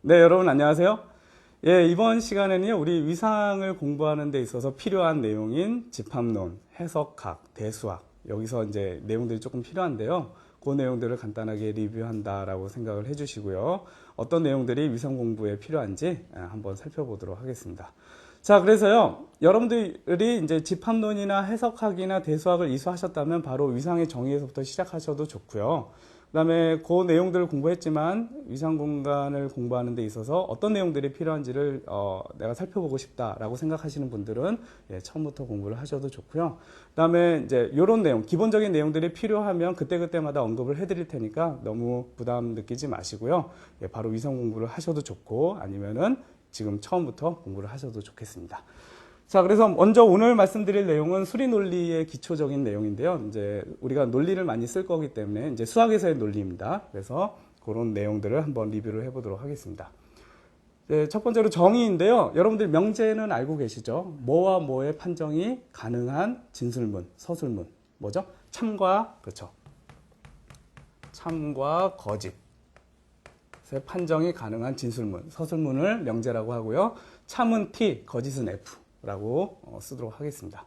네, 여러분 안녕하세요. 예, 이번 시간에는요, 우리 위상을 공부하는 데 있어서 필요한 내용인 집합론, 해석학, 대수학, 여기서 이제 내용들이 조금 필요한데요. 그 내용들을 간단하게 리뷰한다라고 생각을 해주시고요. 어떤 내용들이 위상 공부에 필요한지 한번 살펴보도록 하겠습니다. 자, 그래서요, 여러분들이 이제 집합론이나 해석학이나 대수학을 이수하셨다면 바로 위상의 정의에서부터 시작하셔도 좋고요. 그 다음에 그 내용들을 공부했지만 위상 공간을 공부하는 데 있어서 어떤 내용들이 필요한지를 내가 살펴보고 싶다라고 생각하시는 분들은 처음부터 공부를 하셔도 좋고요. 그 다음에 이제 이런 내용, 기본적인 내용들이 필요하면 그때그때마다 언급을 해드릴 테니까 너무 부담 느끼지 마시고요. 바로 위상 공부를 하셔도 좋고 아니면은 지금 처음부터 공부를 하셔도 좋겠습니다. 자, 그래서 먼저 오늘 말씀드릴 내용은 수리 논리의 기초적인 내용인데요. 이제 우리가 논리를 많이 쓸 거기 때문에 이제 수학에서의 논리입니다. 그래서 그런 내용들을 한번 리뷰를 해보도록 하겠습니다. 첫 번째로 정의인데요. 여러분들 명제는 알고 계시죠? 뭐와 뭐의 판정이 가능한 진술문, 서술문. 뭐죠? 참과, 그렇죠. 참과 거짓. 판정이 가능한 진술문, 서술문을 명제라고 하고요. 참은 T, 거짓은 F. 라고 쓰도록 하겠습니다.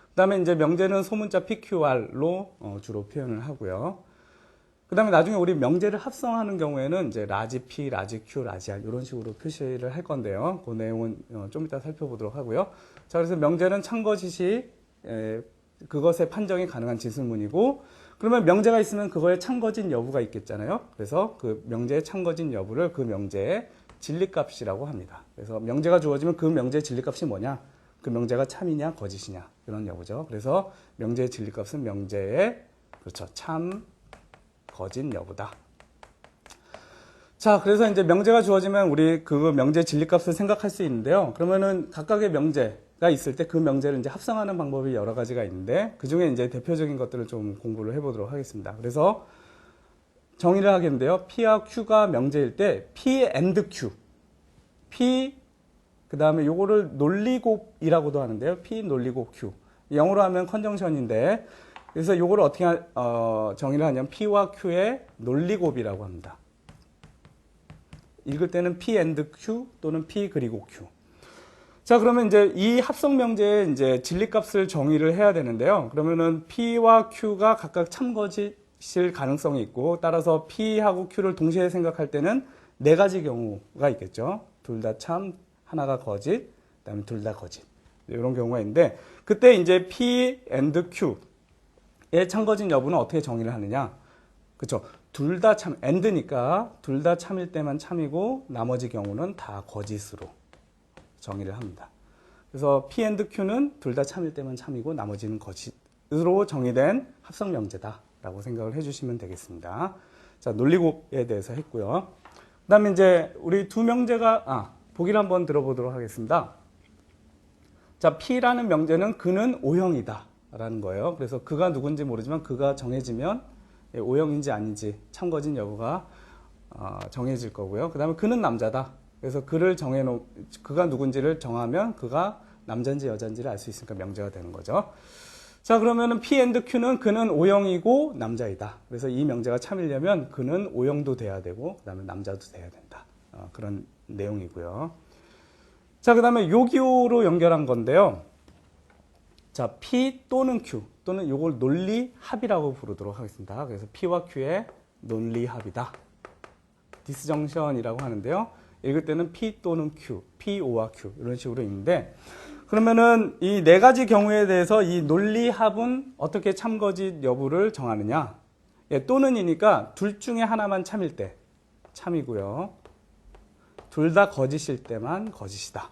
그 다음에 이제 명제는 소문자 PQR로 주로 표현을 하고요. 그 다음에 나중에 우리 명제를 합성하는 경우에는 이제 라지 P, 라지 Q, 라지 R 이런 식으로 표시를 할 건데요. 그 내용은 좀 이따 살펴보도록 하고요. 자, 그래서 명제는 참거짓이 그것의 판정이 가능한 진술문이고, 그러면 명제가 있으면 그거에 참거짓 여부가 있겠잖아요. 그래서 그 명제의 참거짓 여부를 그 명제의 진리값이라고 합니다. 그래서 명제가 주어지면 그 명제의 진리값이 뭐냐? 그 명제가 참이냐 거짓이냐 이런 여부죠. 그래서 명제의 진리값은 명제의 그렇죠 참 거짓 여부다. 자, 그래서 이제 명제가 주어지면 우리 그 명제의 진리값을 생각할 수 있는데요. 그러면은 각각의 명제가 있을 때 그 명제를 이제 합성하는 방법이 여러 가지가 있는데 그 중에 이제 대표적인 것들을 좀 공부를 해보도록 하겠습니다. 그래서 정의를 하겠는데요. P와 Q가 명제일 때 P and Q, P 그 다음에 요거를 논리곱이라고도 하는데요. P 논리곱 Q. 영어로 하면 컨정션인데, 그래서 요거를 어떻게 정의를 하냐면 P와 Q의 논리곱이라고 합니다. 읽을 때는 P and Q 또는 P 그리고 Q. 자, 그러면 이제 이 합성 명제의 이제 진리값을 정의를 해야 되는데요. 그러면은 P와 Q가 각각 참거짓일 가능성이 있고, 따라서 P하고 Q를 동시에 생각할 때는 네 가지 경우가 있겠죠. 둘 다 참, 하나가 거짓, 그다음에 둘 다 거짓. 이런 경우가 있는데 그때 이제 P and Q의 참거짓 여부는 어떻게 정의를 하느냐? 그렇죠. 둘 다 참, and니까 둘 다 참일 때만 참이고 나머지 경우는 다 거짓으로 정의를 합니다. 그래서 P and Q는 둘 다 참일 때만 참이고 나머지는 거짓으로 정의된 합성 명제다라고 생각을 해주시면 되겠습니다. 자, 논리곱에 대해서 했고요. 그다음에 이제 우리 두 명제가 보기를 한번 들어보도록 하겠습니다. 자, P라는 명제는 그는 O형이다 라는 거예요. 그래서 그가 누군지 모르지만 그가 정해지면 O형인지 아닌지 참거짓 여부가 정해질 거고요. 그 다음에 그는 남자다. 그래서 그가 누군지를 정하면 그가 남자인지 여자인지를 알 수 있으니까 명제가 되는 거죠. 자, 그러면은 P and Q는 그는 O형이고 남자이다. 그래서 이 명제가 참이려면 그는 O형도 돼야 되고 그 다음에 남자도 돼야 된다. 그런 내용이고요. 자, 그 다음에 요기요로 연결한 건데요. 자, P 또는 Q 또는 요걸 논리합이라고 부르도록 하겠습니다. 그래서 P와 Q의 논리합이다. 디스정션이라고 하는데요. 읽을 때는 P 또는 Q, P-O와 Q 이런 식으로 있는데 그러면은 이 네 가지 경우에 대해서 이 논리합은 어떻게 참거짓 여부를 정하느냐? 또는이니까 둘 중에 하나만 참일 때 참이고요. 둘 다 거짓일 때만 거짓이다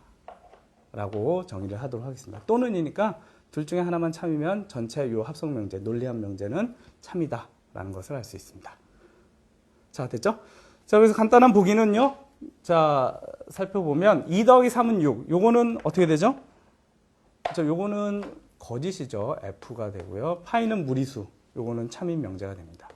라고 정의를 하도록 하겠습니다. 또는이니까 둘 중에 하나만 참이면 전체 요 합성 명제, 논리합 명제는 참이다 라는 것을 알 수 있습니다. 자, 됐죠? 자, 그래서 간단한 보기는요. 자, 살펴보면 2 더하기 3은 6. 요거는 어떻게 되죠? 자, 요거는 거짓이죠. F가 되고요. 파이는 무리수. 요거는 참인 명제가 됩니다.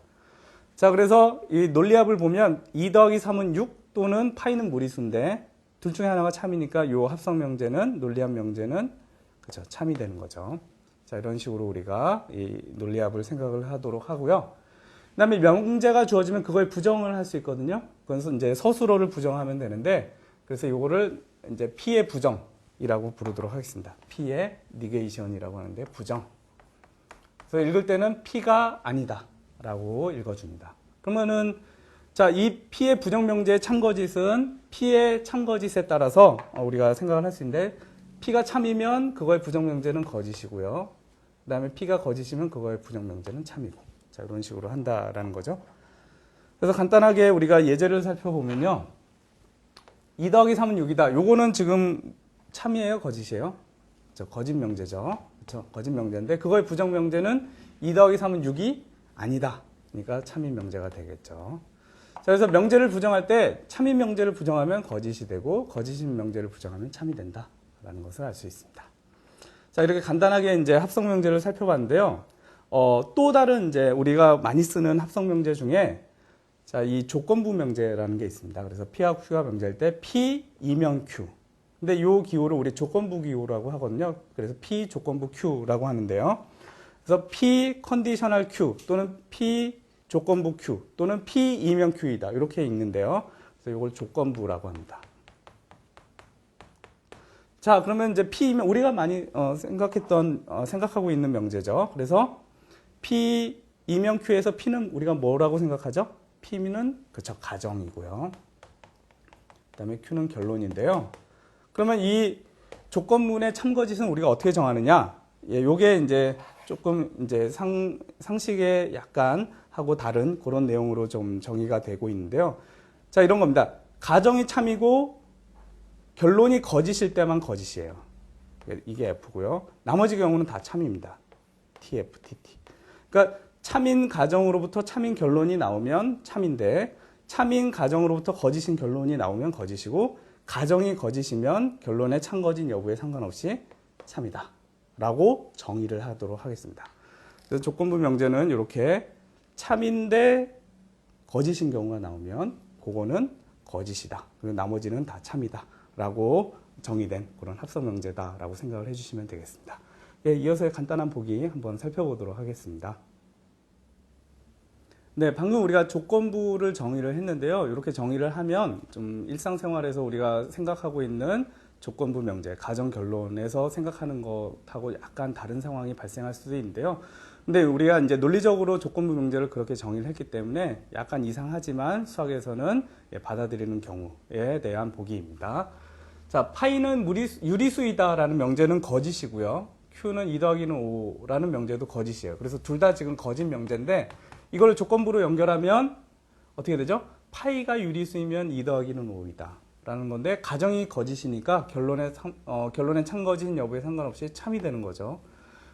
자, 그래서 이 논리합을 보면 2 더하기 3은 6 또는 파이는 무리수인데 둘 중에 하나가 참이니까 요 합성 명제는 논리합 명제는 그죠 참이 되는 거죠. 자, 이런 식으로 우리가 이 논리합을 생각을 하도록 하고요. 그다음에 명제가 주어지면 그걸 부정을 할 수 있거든요. 그래서 이제 서술어를 부정하면 되는데, 그래서 이거를 이제 P의 부정이라고 부르도록 하겠습니다. P의 니게이션이라고 하는데 부정. 그래서 읽을 때는 P가 아니다라고 읽어줍니다. 그러면은 자, 이 P의 부정 명제의 참거짓은 P의 참거짓에 따라서 우리가 생각을 할 수 있는데, P가 참이면 그거의 부정 명제는 거짓이고요. 그다음에 P가 거짓이면 그거의 부정 명제는 참이고. 자, 이런 식으로 한다라는 거죠. 그래서 간단하게 우리가 예제를 살펴보면요. 2 더하기 3은 6이다. 요거는 지금 참이에요, 거짓이에요? 거짓 명제죠. 그렇죠? 거짓 명제인데 그거의 부정 명제는 2 더하기 3은 6이 아니다. 그러니까 참인 명제가 되겠죠. 자, 그래서 명제를 부정할 때 참인 명제를 부정하면 거짓이 되고 거짓인 명제를 부정하면 참이 된다라는 것을 알 수 있습니다. 자, 이렇게 간단하게 이제 합성 명제를 살펴봤는데요. 또 다른 이제 우리가 많이 쓰는 합성 명제 중에 자, 이 조건부 명제라는 게 있습니다. 그래서 P와 Q가 명제일 때 P 이면 Q. 근데 이 기호를 우리 조건부 기호라고 하거든요. 그래서 P 조건부 Q라고 하는데요. 그래서 P 컨디셔널 Q 또는 P 조건부 Q 또는 P 이면 Q이다. 이렇게 읽는데요. 그래서 이걸 조건부라고 합니다. 자, 그러면 이제 P이면 우리가 많이 생각하고 있는 명제죠. 그래서 P 이면 Q에서 P는 우리가 뭐라고 생각하죠? P는 그쵸, 가정이고요. 그다음에 Q는 결론인데요. 그러면 이 조건문의 참거짓은 우리가 어떻게 정하느냐? 예, 요게 이제 조금 이제 상식에 약간 하고 다른 그런 내용으로 좀 정의가 되고 있는데요. 자, 이런 겁니다. 가정이 참이고 결론이 거짓일 때만 거짓이에요. 이게 F고요. 나머지 경우는 다 참입니다. TF, TT. 그러니까 참인 가정으로부터 참인 결론이 나오면 참인데 참인 가정으로부터 거짓인 결론이 나오면 거짓이고 가정이 거짓이면 결론의 참거짓 여부에 상관없이 참이다 라고 정의를 하도록 하겠습니다. 그래서 조건부 명제는 이렇게 참인데 거짓인 경우가 나오면 그거는 거짓이다. 그리고 나머지는 다 참이다 라고 정의된 그런 합성 명제다 라고 생각을 해주시면 되겠습니다. 예, 이어서 간단한 보기 한번 살펴보도록 하겠습니다. 네, 방금 우리가 조건부를 정의를 했는데요. 이렇게 정의를 하면 좀 일상생활에서 우리가 생각하고 있는 조건부 명제, 가정 결론에서 생각하는 것하고 약간 다른 상황이 발생할 수도 있는데요. 근데 우리가 이제 논리적으로 조건부 명제를 그렇게 정의를 했기 때문에 약간 이상하지만 수학에서는 받아들이는 경우에 대한 보기입니다. 자, 파이는 유리수이다라는 명제는 거짓이고요. Q는 2 더하기는 5라는 명제도 거짓이에요. 그래서 둘 다 지금 거짓 명제인데 이걸 조건부로 연결하면 어떻게 되죠? 파이가 유리수이면 2 더하기는 5이다 라는 건데 가정이 거짓이니까 결론의 참거짓 여부에 상관없이 참이 되는 거죠.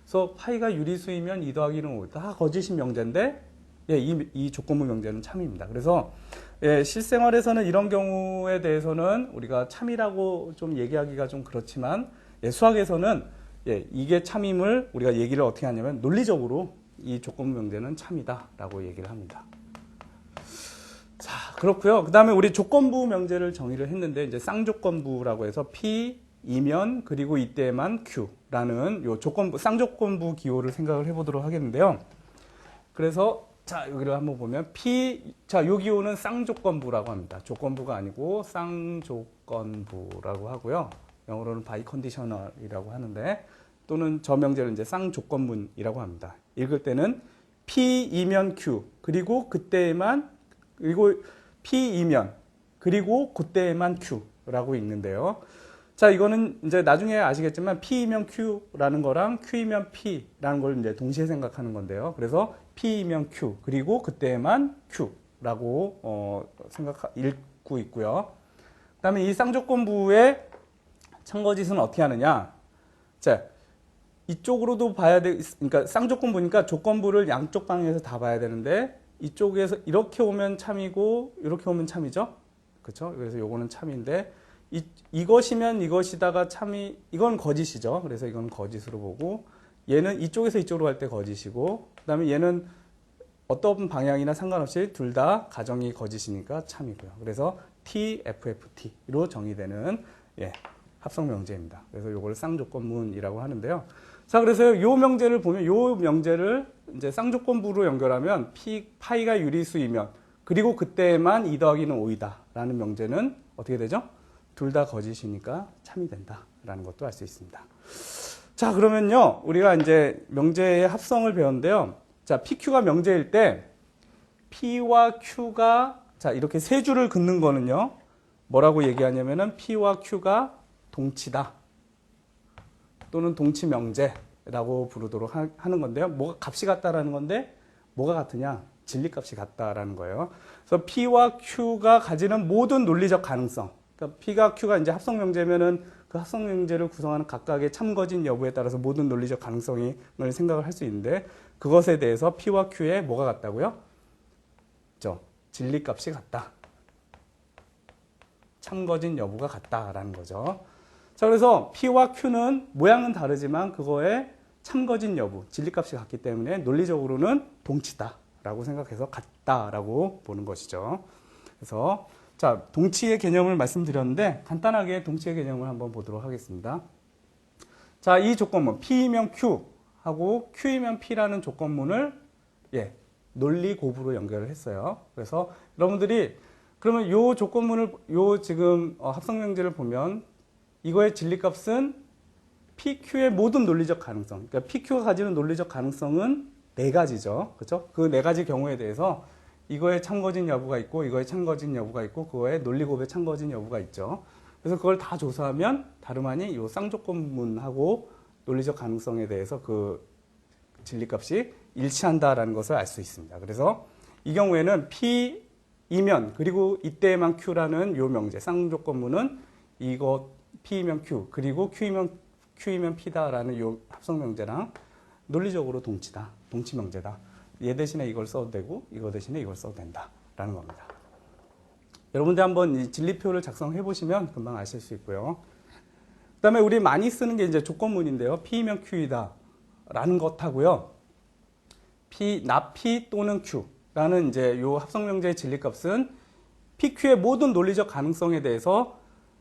그래서 파이가 유리수이면 2 더하기는 5. 다 거짓인 명제인데 예, 이 조건부 명제는 참입니다. 그래서 예, 실생활에서는 이런 경우에 대해서는 우리가 참이라고 좀 얘기하기가 좀 그렇지만 예, 수학에서는 예, 이게 참임을 우리가 얘기를 어떻게 하냐면 논리적으로 이 조건부 명제는 참이다 라고 얘기를 합니다. 자, 그렇고요. 그 다음에 우리 조건부 명제를 정의를 했는데 이제 쌍조건부라고 해서 P 이면 그리고 이때만 Q라는 요 조건부 쌍조건부 기호를 생각을 해보도록 하겠는데요. 그래서 자, 여기를 한번 보면 자, 요 기호는 쌍조건부라고 합니다. 조건부가 아니고 쌍조건부라고 하고요. 영어로는 바이컨디셔널이라고 하는데 또는 저 명제를 이제 쌍조건문이라고 합니다. 읽을 때는 P이면 Q 그리고 그때에만 그리고 P이면 그리고 그때에만 Q라고 읽는데요. 자, 이거는 이제 나중에 아시겠지만 P이면 Q라는 거랑 Q이면 P라는 걸 이제 동시에 생각하는 건데요. 그래서 P이면 Q 그리고 그때에만 Q라고 읽고 있고요. 그다음에 이 쌍조건부의 참거짓은 어떻게 하느냐? 자, 이쪽으로도 봐야 돼. 그러니까 쌍조건부니까 조건부를 양쪽 방향에서 다 봐야 되는데 이쪽에서 이렇게 오면 참이고 이렇게 오면 참이죠. 그렇죠? 그래서 요거는 참인데 이것이면 이것이다가 참이 이건 거짓이죠. 그래서 이건 거짓으로 보고 얘는 이쪽에서 이쪽으로 갈 때 거짓이고 그다음에 얘는 어떤 방향이나 상관없이 둘 다 가정이 거짓이니까 참이고요. 그래서 TFFT로 정의되는 예, 합성 명제입니다. 그래서 이걸 쌍조건문이라고 하는데요. 자, 그래서 요 명제를 보면 요 명제를 이제 쌍조건부로 연결하면 파이가 유리수이면 그리고 그때만 2 더하기는 5이다 라는 명제는 어떻게 되죠? 둘 다 거짓이니까 참이 된다 라는 것도 알 수 있습니다. 자, 그러면요 우리가 이제 명제의 합성을 배웠는데요. 자, PQ가 명제일 때 P와 Q가 자 이렇게 세 줄을 긋는 거는요 뭐라고 얘기하냐면은 P와 Q가 동치다 또는 동치 명제라고 부르도록 하는 건데요. 뭐가 값이 같다라는 건데 뭐가 같으냐? 진리값이 같다라는 거예요. 그래서 P와 Q가 가지는 모든 논리적 가능성. 그러니까 P가 Q가 이제 합성 명제면은 그 합성 명제를 구성하는 각각의 참거진 여부에 따라서 모든 논리적 가능성을 생각을 할 수 있는데 그것에 대해서 P와 Q의 뭐가 같다고요? 진리값이 같다. 참거진 여부가 같다라는 거죠. 자, 그래서 P와 Q는 모양은 다르지만 그거의 참거진 여부, 진리값이 같기 때문에 논리적으로는 동치다라고 생각해서 같다라고 보는 것이죠. 그래서 자, 동치의 개념을 말씀드렸는데 간단하게 동치의 개념을 한번 보도록 하겠습니다. 자, 이 조건문 P이면 Q 하고 Q이면 P라는 조건문을 논리 곱으로 연결을 했어요. 그래서 여러분들이 그러면 요 조건문을 지금 합성 명제를 보면 이거의 진리값은 PQ의 모든 논리적 가능성. 그러니까 PQ가 가지는 논리적 가능성은 네 가지죠. 그렇죠? 그 네 가지 경우에 대해서 이거의 참거진 여부가 있고 이거의 참거진 여부가 있고 그거의 논리곱의 참거진 여부가 있죠. 그래서 그걸 다 조사하면 다름 아닌 이 쌍조건문하고 논리적 가능성에 대해서 그 진리값이 일치한다라는 것을 알 수 있습니다. 그래서 이 경우에는 P이면 그리고 이때에만 Q라는 요 명제 쌍조건문은 이거 P이면 Q 그리고 Q이면 P다라는 요 합성 명제랑 논리적으로 동치다. 동치 명제다. 얘 대신에 이걸 써도 되고 이거 대신에 이걸 써도 된다라는 겁니다. 여러분들 한번 이 진리표를 작성해 보시면 금방 아실 수 있고요. 그다음에 우리 많이 쓰는 게 이제 조건문인데요. P이면 Q이다 라는 것하고요. 나 P 또는 Q라는 이제 요 합성 명제의 진리값은 PQ의 모든 논리적 가능성에 대해서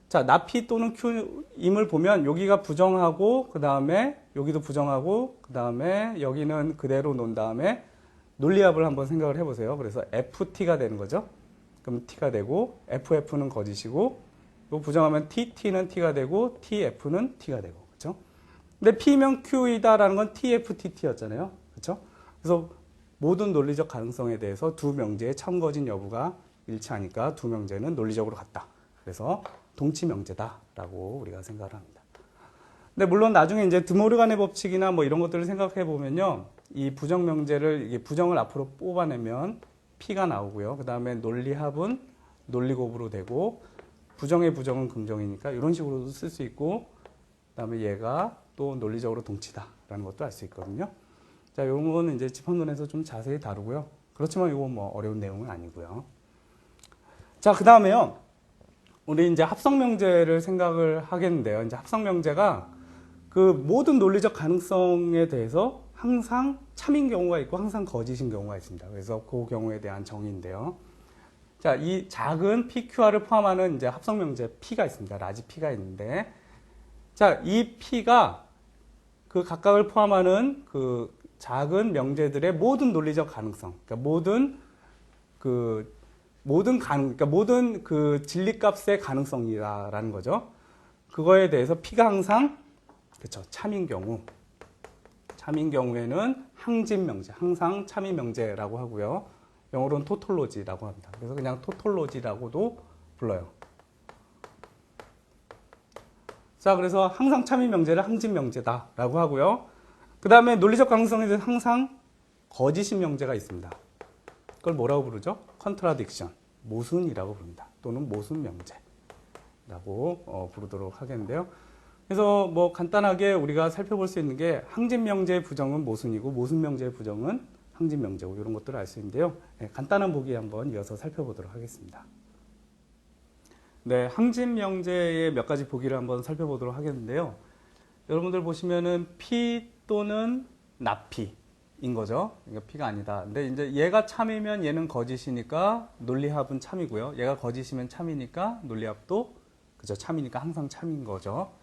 자, 나 P 또는 Q임을 보면 여기가 부정하고 그 다음에 여기도 부정하고 그 다음에 여기는 그대로 놓은 다음에 논리합을 한번 생각을 해보세요. 그래서 FT가 되는 거죠. 그럼 T가 되고 FF는 거짓이고 이거 부정하면 TT는 T가 되고 TF는 T가 되고 그렇죠? 근데 P면 Q이다라는 건 TFTT였잖아요. 그렇죠? 그래서 모든 논리적 가능성에 대해서 두 명제의 참거진 여부가 일치하니까 두 명제는 논리적으로 같다. 그래서 동치 명제다라고 우리가 생각을 합니다. 근데 물론 나중에 이제 드모르간의 법칙이나 뭐 이런 것들을 생각해 보면요. 이 부정 명제를 이게 부정을 앞으로 뽑아내면 P가 나오고요. 그다음에 논리합은 논리곱으로 되고 부정의 부정은 긍정이니까 이런 식으로도 쓸 수 있고 그다음에 얘가 또 논리적으로 동치다라는 것도 알 수 있거든요. 자, 이런 거는 이제 집합론에서 좀 자세히 다루고요. 그렇지만 이거 뭐 어려운 내용은 아니고요. 자, 그다음에요. 우리 이제 합성 명제를 생각을 하겠는데요. 이제 합성 명제가 그 모든 논리적 가능성에 대해서 항상 참인 경우가 있고 항상 거짓인 경우가 있습니다. 그래서 그 경우에 대한 정의인데요. 자, 이 작은 PQR을 포함하는 이제 합성 명제 P가 있습니다. 라지 P가 있는데, 자, 이 P가 그 각각을 포함하는 그 작은 명제들의 모든 논리적 가능성, 그러니까 모든 그 진리값의 가능성이라는 거죠. 그거에 대해서 P가 항상 그렇죠. 참인 경우에는 항진 명제, 항상 참인 명제라고 하고요. 영어로는 토톨로지라고 합니다. 그래서 그냥 토톨로지라고도 불러요. 자, 그래서 항상 참인 명제를 항진 명제다라고 하고요. 그 다음에 논리적 가능성에 대해서 항상 거짓인 명제가 있습니다. 그걸 뭐라고 부르죠? 컨트라딕션, 모순이라고 부릅니다. 또는 모순 명제라고 부르도록 하겠는데요. 그래서 뭐 간단하게 우리가 살펴볼 수 있는 게 항진 명제의 부정은 모순이고 모순 명제의 부정은 항진 명제고 이런 것들을 알 수 있는데요. 네, 간단한 보기 한번 이어서 살펴보도록 하겠습니다. 네, 항진 명제의 몇 가지 보기를 한번 살펴보도록 하겠는데요. 여러분들 보시면은 P 또는 나P인 거죠. 그러니까 P가 아니다. 근데 이제 얘가 참이면 얘는 거짓이니까 논리합은 참이고요. 얘가 거짓이면 참이니까 논리합도 그죠. 참이니까 항상 참인 거죠.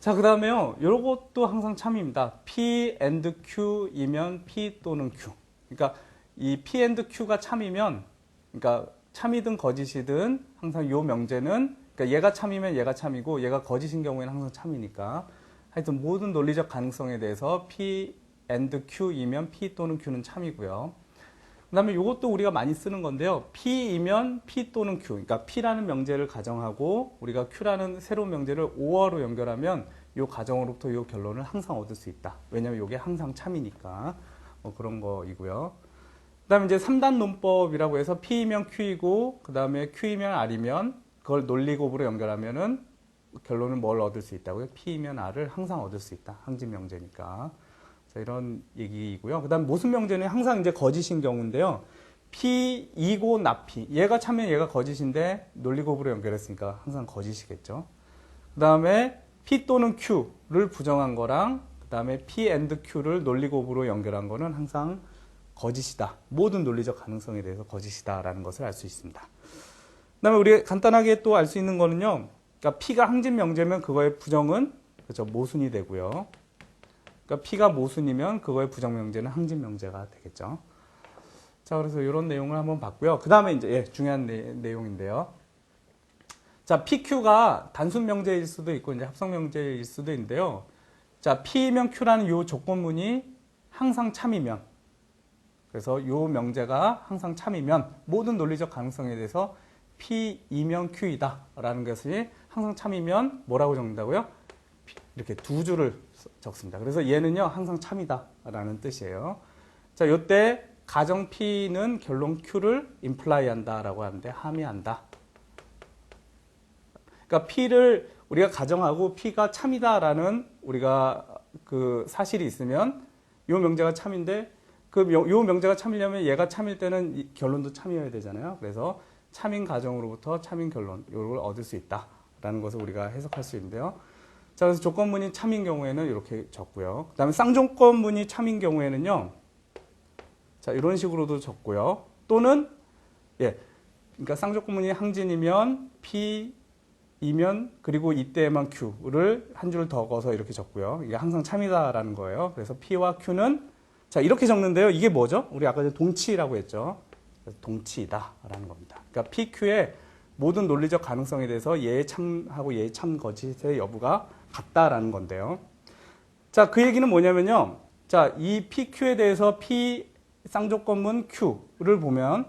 자, 그 다음에요. 요것도 항상 참입니다. P and Q이면 P 또는 Q. 그러니까 이 P and Q가 참이면, 그러니까 참이든 거짓이든 항상 요 명제는, 그러니까 얘가 참이면 얘가 참이고 얘가 거짓인 경우에는 항상 참이니까 하여튼 모든 논리적 가능성에 대해서 P and Q이면 P 또는 Q는 참이고요. 그 다음에 이것도 우리가 많이 쓰는 건데요. P이면 P 또는 Q. 그러니까 P라는 명제를 가정하고 우리가 Q라는 새로운 명제를 OR로 연결하면 이 가정으로부터 이 결론을 항상 얻을 수 있다. 왜냐하면 이게 항상 참이니까. 그런 거이고요. 그 다음에 이제 3단 논법이라고 해서 P이면 Q이고 그 다음에 Q이면 R이면 그걸 논리곱으로 연결하면은 결론은 뭘 얻을 수 있다고요? P이면 R을 항상 얻을 수 있다. 항진 명제니까. 자, 이런 얘기이고요. 그 다음 모순 명제는 항상 이제 거짓인 경우인데요. P이고 나 P. 얘가 참면 얘가 거짓인데 논리곱으로 연결했으니까 항상 거짓이겠죠. 그 다음에 P 또는 Q를 부정한 거랑 그 다음에 P and Q를 논리곱으로 연결한 거는 항상 거짓이다. 모든 논리적 가능성에 대해서 거짓이다라는 것을 알 수 있습니다. 그 다음에 우리가 간단하게 또 알 수 있는 거는요. 그러니까 P가 항진 명제면 그거의 부정은 그렇죠, 모순이 되고요. 그러니까 P가 모순이면 그거의 부정 명제는 항진 명제가 되겠죠. 자, 그래서 이런 내용을 한번 봤고요. 그 다음에 이제 중요한 내용인데요. 자, PQ가 단순 명제일 수도 있고 이제 합성 명제일 수도 있는데요. 자, P면 Q라는 이 조건문이 항상 참이면, 그래서 이 명제가 항상 참이면 모든 논리적 가능성에 대해서 P이면 Q이다라는 것이 항상 참이면 뭐라고 적는다고요? 이렇게 두 줄을 적습니다. 그래서 얘는요 항상 참이다라는 뜻이에요. 자, 이때 가정 P는 결론 Q를 imply한다라고 하는데 함의한다. 그러니까 P를 우리가 가정하고 P가 참이다라는 우리가 그 사실이 있으면 이 명제가 참인데 요 명제가 참이려면 얘가 참일 때는 이 결론도 참이어야 되잖아요. 그래서 참인 가정으로부터 참인 결론 이걸 얻을 수 있다라는 것을 우리가 해석할 수 있는데요. 자, 그래서 조건문이 참인 경우에는 이렇게 적고요. 그 다음에 쌍조건문이 참인 경우에는요. 자, 이런 식으로도 적고요. 또는, 그러니까 쌍조건문이 항진이면 P이면 그리고 이때에만 Q를 한 줄 더 넣어서 이렇게 적고요. 이게 항상 참이다라는 거예요. 그래서 P와 Q는, 자, 이렇게 적는데요. 이게 뭐죠? 우리 아까 전에 동치라고 했죠. 그래서 동치이다라는 겁니다. 그러니까 PQ의 모든 논리적 가능성에 대해서 얘의 참하고 얘의 참 거짓의 여부가 같다라는 건데요. 자, 그 얘기는 뭐냐면요. 자, 이 PQ에 대해서 P 쌍조건문 Q를 보면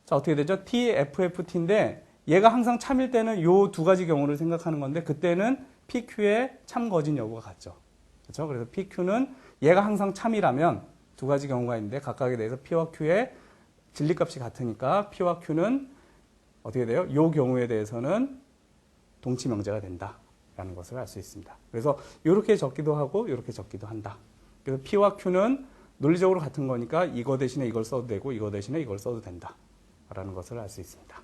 자, 어떻게 되죠? TFFT인데 얘가 항상 참일 때는 요 두 가지 경우를 생각하는 건데 그때는 PQ의 참 거짓 여부가 같죠. 그렇죠? 그래서 PQ는 얘가 항상 참이라면 두 가지 경우가 있는데 각각에 대해서 P와 Q의 진리값이 같으니까 P와 Q는 어떻게 돼요? 이 경우에 대해서는 동치 명제가 된다라는 것을 알 수 있습니다. 그래서 이렇게 적기도 하고 이렇게 적기도 한다. 그래서 P와 Q는 논리적으로 같은 거니까 이거 대신에 이걸 써도 되고 이거 대신에 이걸 써도 된다라는 것을 알 수 있습니다.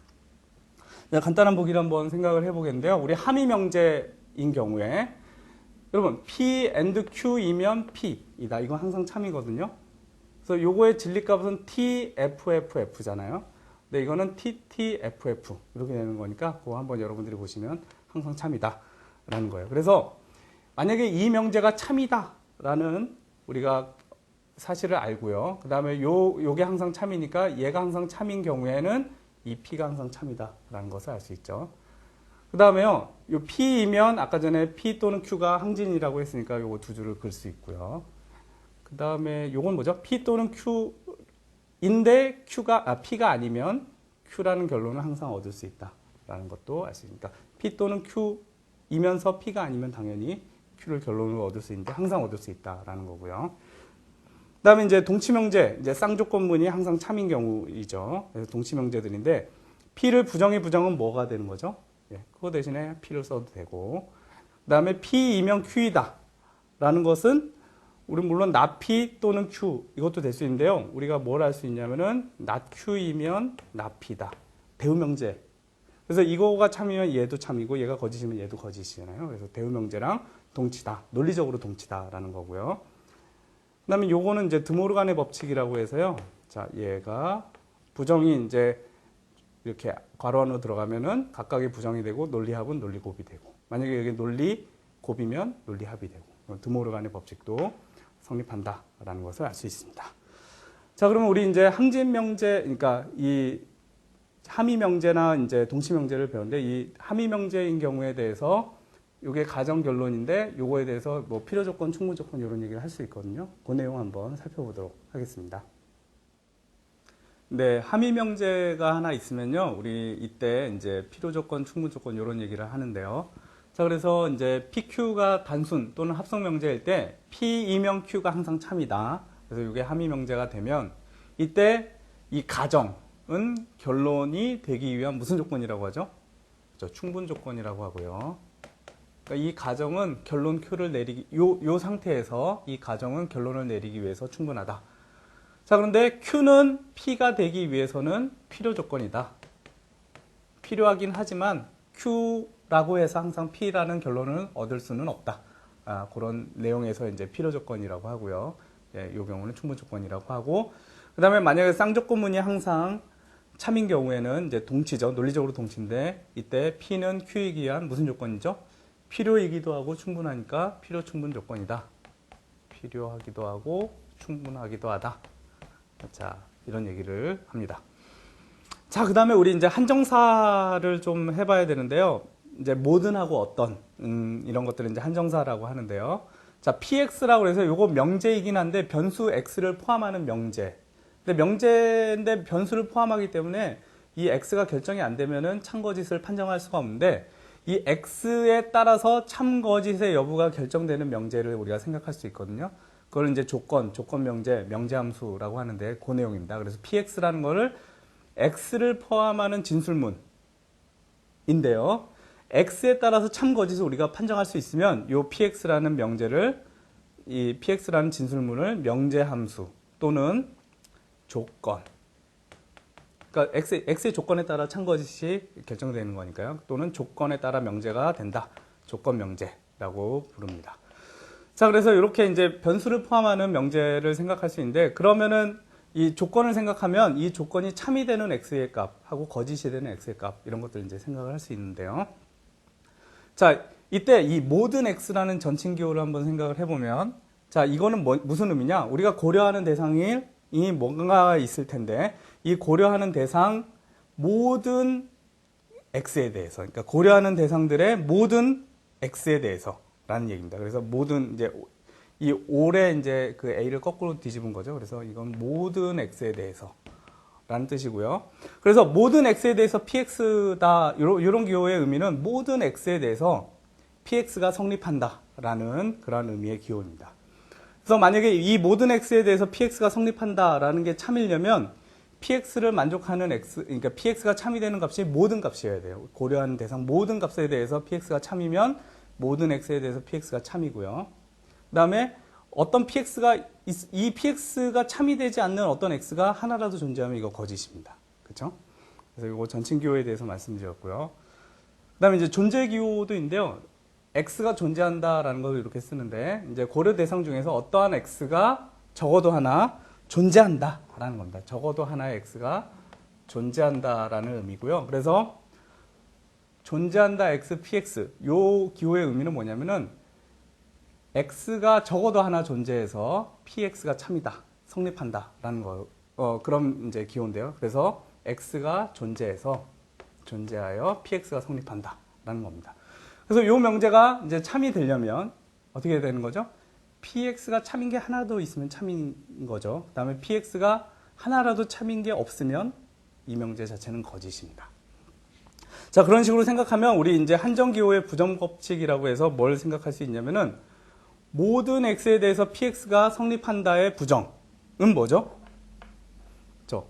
간단한 보기를 한번 생각을 해보겠는데요. 우리 함의 명제인 경우에 여러분 P and Q이면 P이다. 이건 항상 참이거든요. 그래서 요거의 진리값은 TFFF잖아요. 근데 이거는 TTFF 이렇게 되는 거니까 그거 한번 여러분들이 보시면 항상 참이다라는 거예요. 그래서 만약에 이 명제가 참이다라는 우리가 사실을 알고요. 그 다음에 요게 항상 참이니까 얘가 항상 참인 경우에는 이 P가 항상 참이다라는 것을 알 수 있죠. 그 다음에요. 요 P이면 아까 전에 P 또는 Q가 항진이라고 했으니까 요거 두 줄을 글 수 있고요. 그 다음에 요건 뭐죠? P 또는 Q인데 P가 아니면 Q라는 결론을 항상 얻을 수 있다라는 것도 알 수 있으니까 P 또는 Q이면서 P가 아니면 당연히 Q를 결론으로 얻을 수 있는데 항상 얻을 수 있다라는 거고요. 그 다음에 이제 동치명제, 이제 쌍조건문이 항상 참인 경우이죠. 그래서 동치명제들인데 P를 부정은 뭐가 되는 거죠? 그거 대신에 P를 써도 되고 그 다음에 P이면 Q이다 라는 것은 우리 물론 not P 또는 Q 이것도 될 수 있는데요. 우리가 뭘 알 수 있냐면은 not Q이면 not P다. 대우명제. 그래서 이거가 참이면 얘도 참이고 얘가 거짓이면 얘도 거짓이잖아요. 그래서 대우명제랑 동치다. 논리적으로 동치다라는 거고요. 그 다음에 요거는 이제 드모르간의 법칙이라고 해서요. 자, 얘가 부정이 이제 이렇게 괄호 안으로 들어가면은 각각의 부정이 되고 논리합은 논리곱이 되고 만약에 여기 논리곱이 곱이면 논리합이 되고 드모르간의 법칙도 성립한다라는 것을 알 수 있습니다. 자, 그러면 우리 이제 함진 명제, 그러니까 이 함의 명제나 이제 동시 명제를 배웠는데 이 함의 명제인 경우에 대해서 이게 가정 결론인데 요거에 대해서 뭐 필요 조건, 충분 조건 이런 얘기를 할 수 있거든요. 그 내용 한번 살펴보도록 하겠습니다. 네, 함의 명제가 하나 있으면요, 우리 이때 이제 필요 조건, 충분 조건 이런 얘기를 하는데요. 자, 그래서 이제 PQ가 단순 또는 합성 명제일 때 P2명 Q가 항상 참이다. 그래서 이게 함의 명제가 되면 이때 이 가정은 결론이 되기 위한 무슨 조건이라고 하죠? 그렇죠, 충분 조건이라고 하고요. 그러니까 이 가정은 결론 Q를 내리기, 요 상태에서 이 가정은 결론을 내리기 위해서 충분하다. 자, 그런데 Q는 P가 되기 위해서는 필요 조건이다. 필요하긴 하지만 Q라고 해서 항상 P라는 결론을 얻을 수는 없다. 그런 내용에서 이제 필요 조건이라고 하고요. 이 경우는 충분 조건이라고 하고, 그 다음에 만약에 쌍조건문이 항상 참인 경우에는 이제 동치죠. 논리적으로 동치인데, 이때 P는 Q이기 위한 무슨 조건이죠? 필요이기도 하고 충분하니까 필요 충분 조건이다. 필요하기도 하고 충분하기도 하다. 자, 이런 얘기를 합니다. 자, 그 다음에 우리 이제 한정사를 좀 해봐야 되는데요. 이제 모든하고 어떤, 이런 것들을 이제 한정사라고 하는데요. 자, PX라고 해서 요거 명제이긴 한데 변수 X를 포함하는 명제. 근데 명제인데 변수를 포함하기 때문에 이 X가 결정이 안 되면은 참거짓을 판정할 수가 없는데 이 X에 따라서 참거짓의 여부가 결정되는 명제를 우리가 생각할 수 있거든요. 그걸 이제 조건 명제, 명제함수라고 하는데 그 내용입니다. 그래서 PX라는 거를 X를 포함하는 진술문인데요. X에 따라서 참거짓을 우리가 판정할 수 있으면 이 PX라는 명제를, 이 PX라는 진술문을 명제함수 또는 조건, 그러니까 X의 조건에 따라 참거짓이 결정되는 거니까요. 또는 조건에 따라 명제가 된다. 조건 명제라고 부릅니다. 자, 그래서 이렇게 이제 변수를 포함하는 명제를 생각할 수 있는데, 그러면은 이 조건을 생각하면 이 조건이 참이 되는 X의 값하고 거짓이 되는 X의 값, 이런 것들 이제 생각을 할 수 있는데요. 자, 이때 이 모든 X라는 전칭기호를 한번 생각을 해보면, 자, 이거는 무슨 의미냐? 우리가 고려하는 대상이 뭔가 있을 텐데, 이 고려하는 대상 모든 X에 대해서, 그러니까 고려하는 대상들의 모든 X에 대해서라는 얘기입니다. 그래서 모든 이제 이 올해 이제 그 A를 거꾸로 뒤집은 거죠. 그래서 이건 모든 X에 대해서라는 뜻이고요. 그래서 모든 X에 대해서 PX다, 이런 기호의 의미는 모든 X에 대해서 PX가 성립한다라는 그런 의미의 기호입니다. 그래서 만약에 이 모든 X에 대해서 PX가 성립한다라는 게 참이려면 PX를 만족하는 X, 그러니까 PX가 참이 되는 값이 모든 값이어야 돼요. 고려하는 대상 모든 값에 대해서 PX가 참이면 모든 X에 대해서 PX가 참이고요. 그 다음에 어떤 PX가, 이 PX가 참이 되지 않는 어떤 X가 하나라도 존재하면 이거 거짓입니다. 그렇죠? 그래서 이거 전칭기호에 대해서 말씀드렸고요. 그 다음에 이제 존재기호도 있는데요. X가 존재한다라는 걸 이렇게 쓰는데, 이제 고려 대상 중에서 어떠한 X가 적어도 하나 존재한다라는 겁니다. 적어도 하나의 X가 존재한다라는 의미고요. 그래서 존재한다 X, PX, 요 기호의 의미는 뭐냐면은 X가 적어도 하나 존재해서 PX가 참이다, 성립한다라는 거, 그런 이제 기호인데요. 그래서 X가 존재하여 PX가 성립한다라는 겁니다. 그래서 요 명제가 이제 참이 되려면 어떻게 되는 거죠? PX가 참인 게 하나도 있으면 참인 거죠. 그 다음에 PX가 하나라도 참인 게 없으면 이 명제 자체는 거짓입니다. 자, 그런 식으로 생각하면 우리 이제 한정기호의 부정법칙이라고 해서 뭘 생각할 수 있냐면은 모든 X에 대해서 PX가 성립한다의 부정은 뭐죠?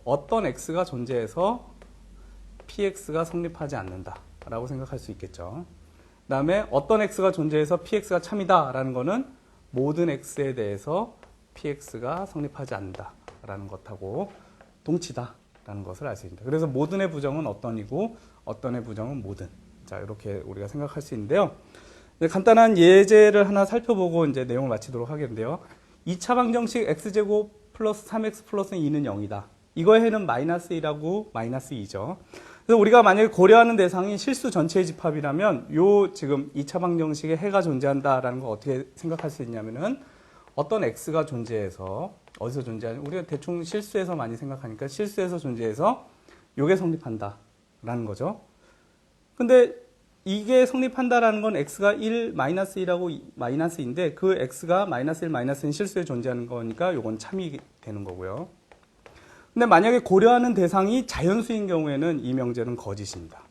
어떤 X가 존재해서 PX가 성립하지 않는다라고 생각할 수 있겠죠. 그 다음에 어떤 X가 존재해서 PX가 참이다라는 거는 모든 X에 대해서 PX가 성립하지 않는다라는 것하고 동치다라는 것을 알 수 있습니다. 그래서 모든의 부정은 어떤이고 어떤의 부정은 모든. 자, 이렇게 우리가 생각할 수 있는데요. 간단한 예제를 하나 살펴보고 이제 내용을 마치도록 하겠는데요. 2차 방정식 x제곱 플러스 3x 플러스 2는 0이다. 이거의 해는 마이너스 1하고 마이너스 2죠. 그래서 우리가 만약에 고려하는 대상이 실수 전체의 집합이라면 요 지금 2차 방정식에 해가 존재한다라는 거 어떻게 생각할 수 있냐면은 어떤 x가 존재해서 어디서 존재하냐 우리가 대충 실수에서 많이 생각하니까 실수에서 존재해서 요게 성립한다라는 거죠. 근데 이게 성립한다라는 건 x가 1, 마이너스 1하고 마이너스인데 그 x가 마이너스 1, 마이너스는 실수에 존재하는 거니까 요건 참이 되는 거고요. 근데 만약에 고려하는 대상이 자연수인 경우에는 이 명제는 거짓입니다.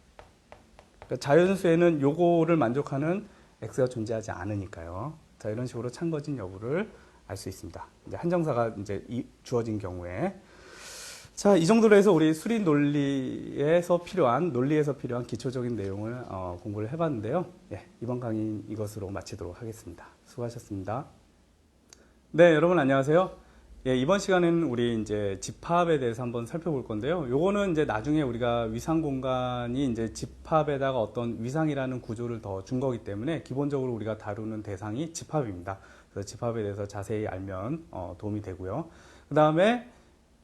그러니까 자연수에는 요거를 만족하는 x가 존재하지 않으니까요. 자, 이런 식으로 참거진 여부를 알 수 있습니다. 이제 한정사가 이제 주어진 경우에. 자, 이 정도로 해서 우리 수리 논리에서 필요한 기초적인 내용을 공부를 해봤는데요. 예, 이번 강의는 이것으로 마치도록 하겠습니다. 수고하셨습니다. 네, 여러분 안녕하세요. 예, 이번 시간에는 우리 이제 집합에 대해서 한번 살펴볼 건데요. 요거는 이제 나중에 우리가 위상 공간이 이제 집합에다가 어떤 위상이라는 구조를 더 준 거기 때문에 기본적으로 우리가 다루는 대상이 집합입니다. 그래서 집합에 대해서 자세히 알면 도움이 되고요. 그 다음에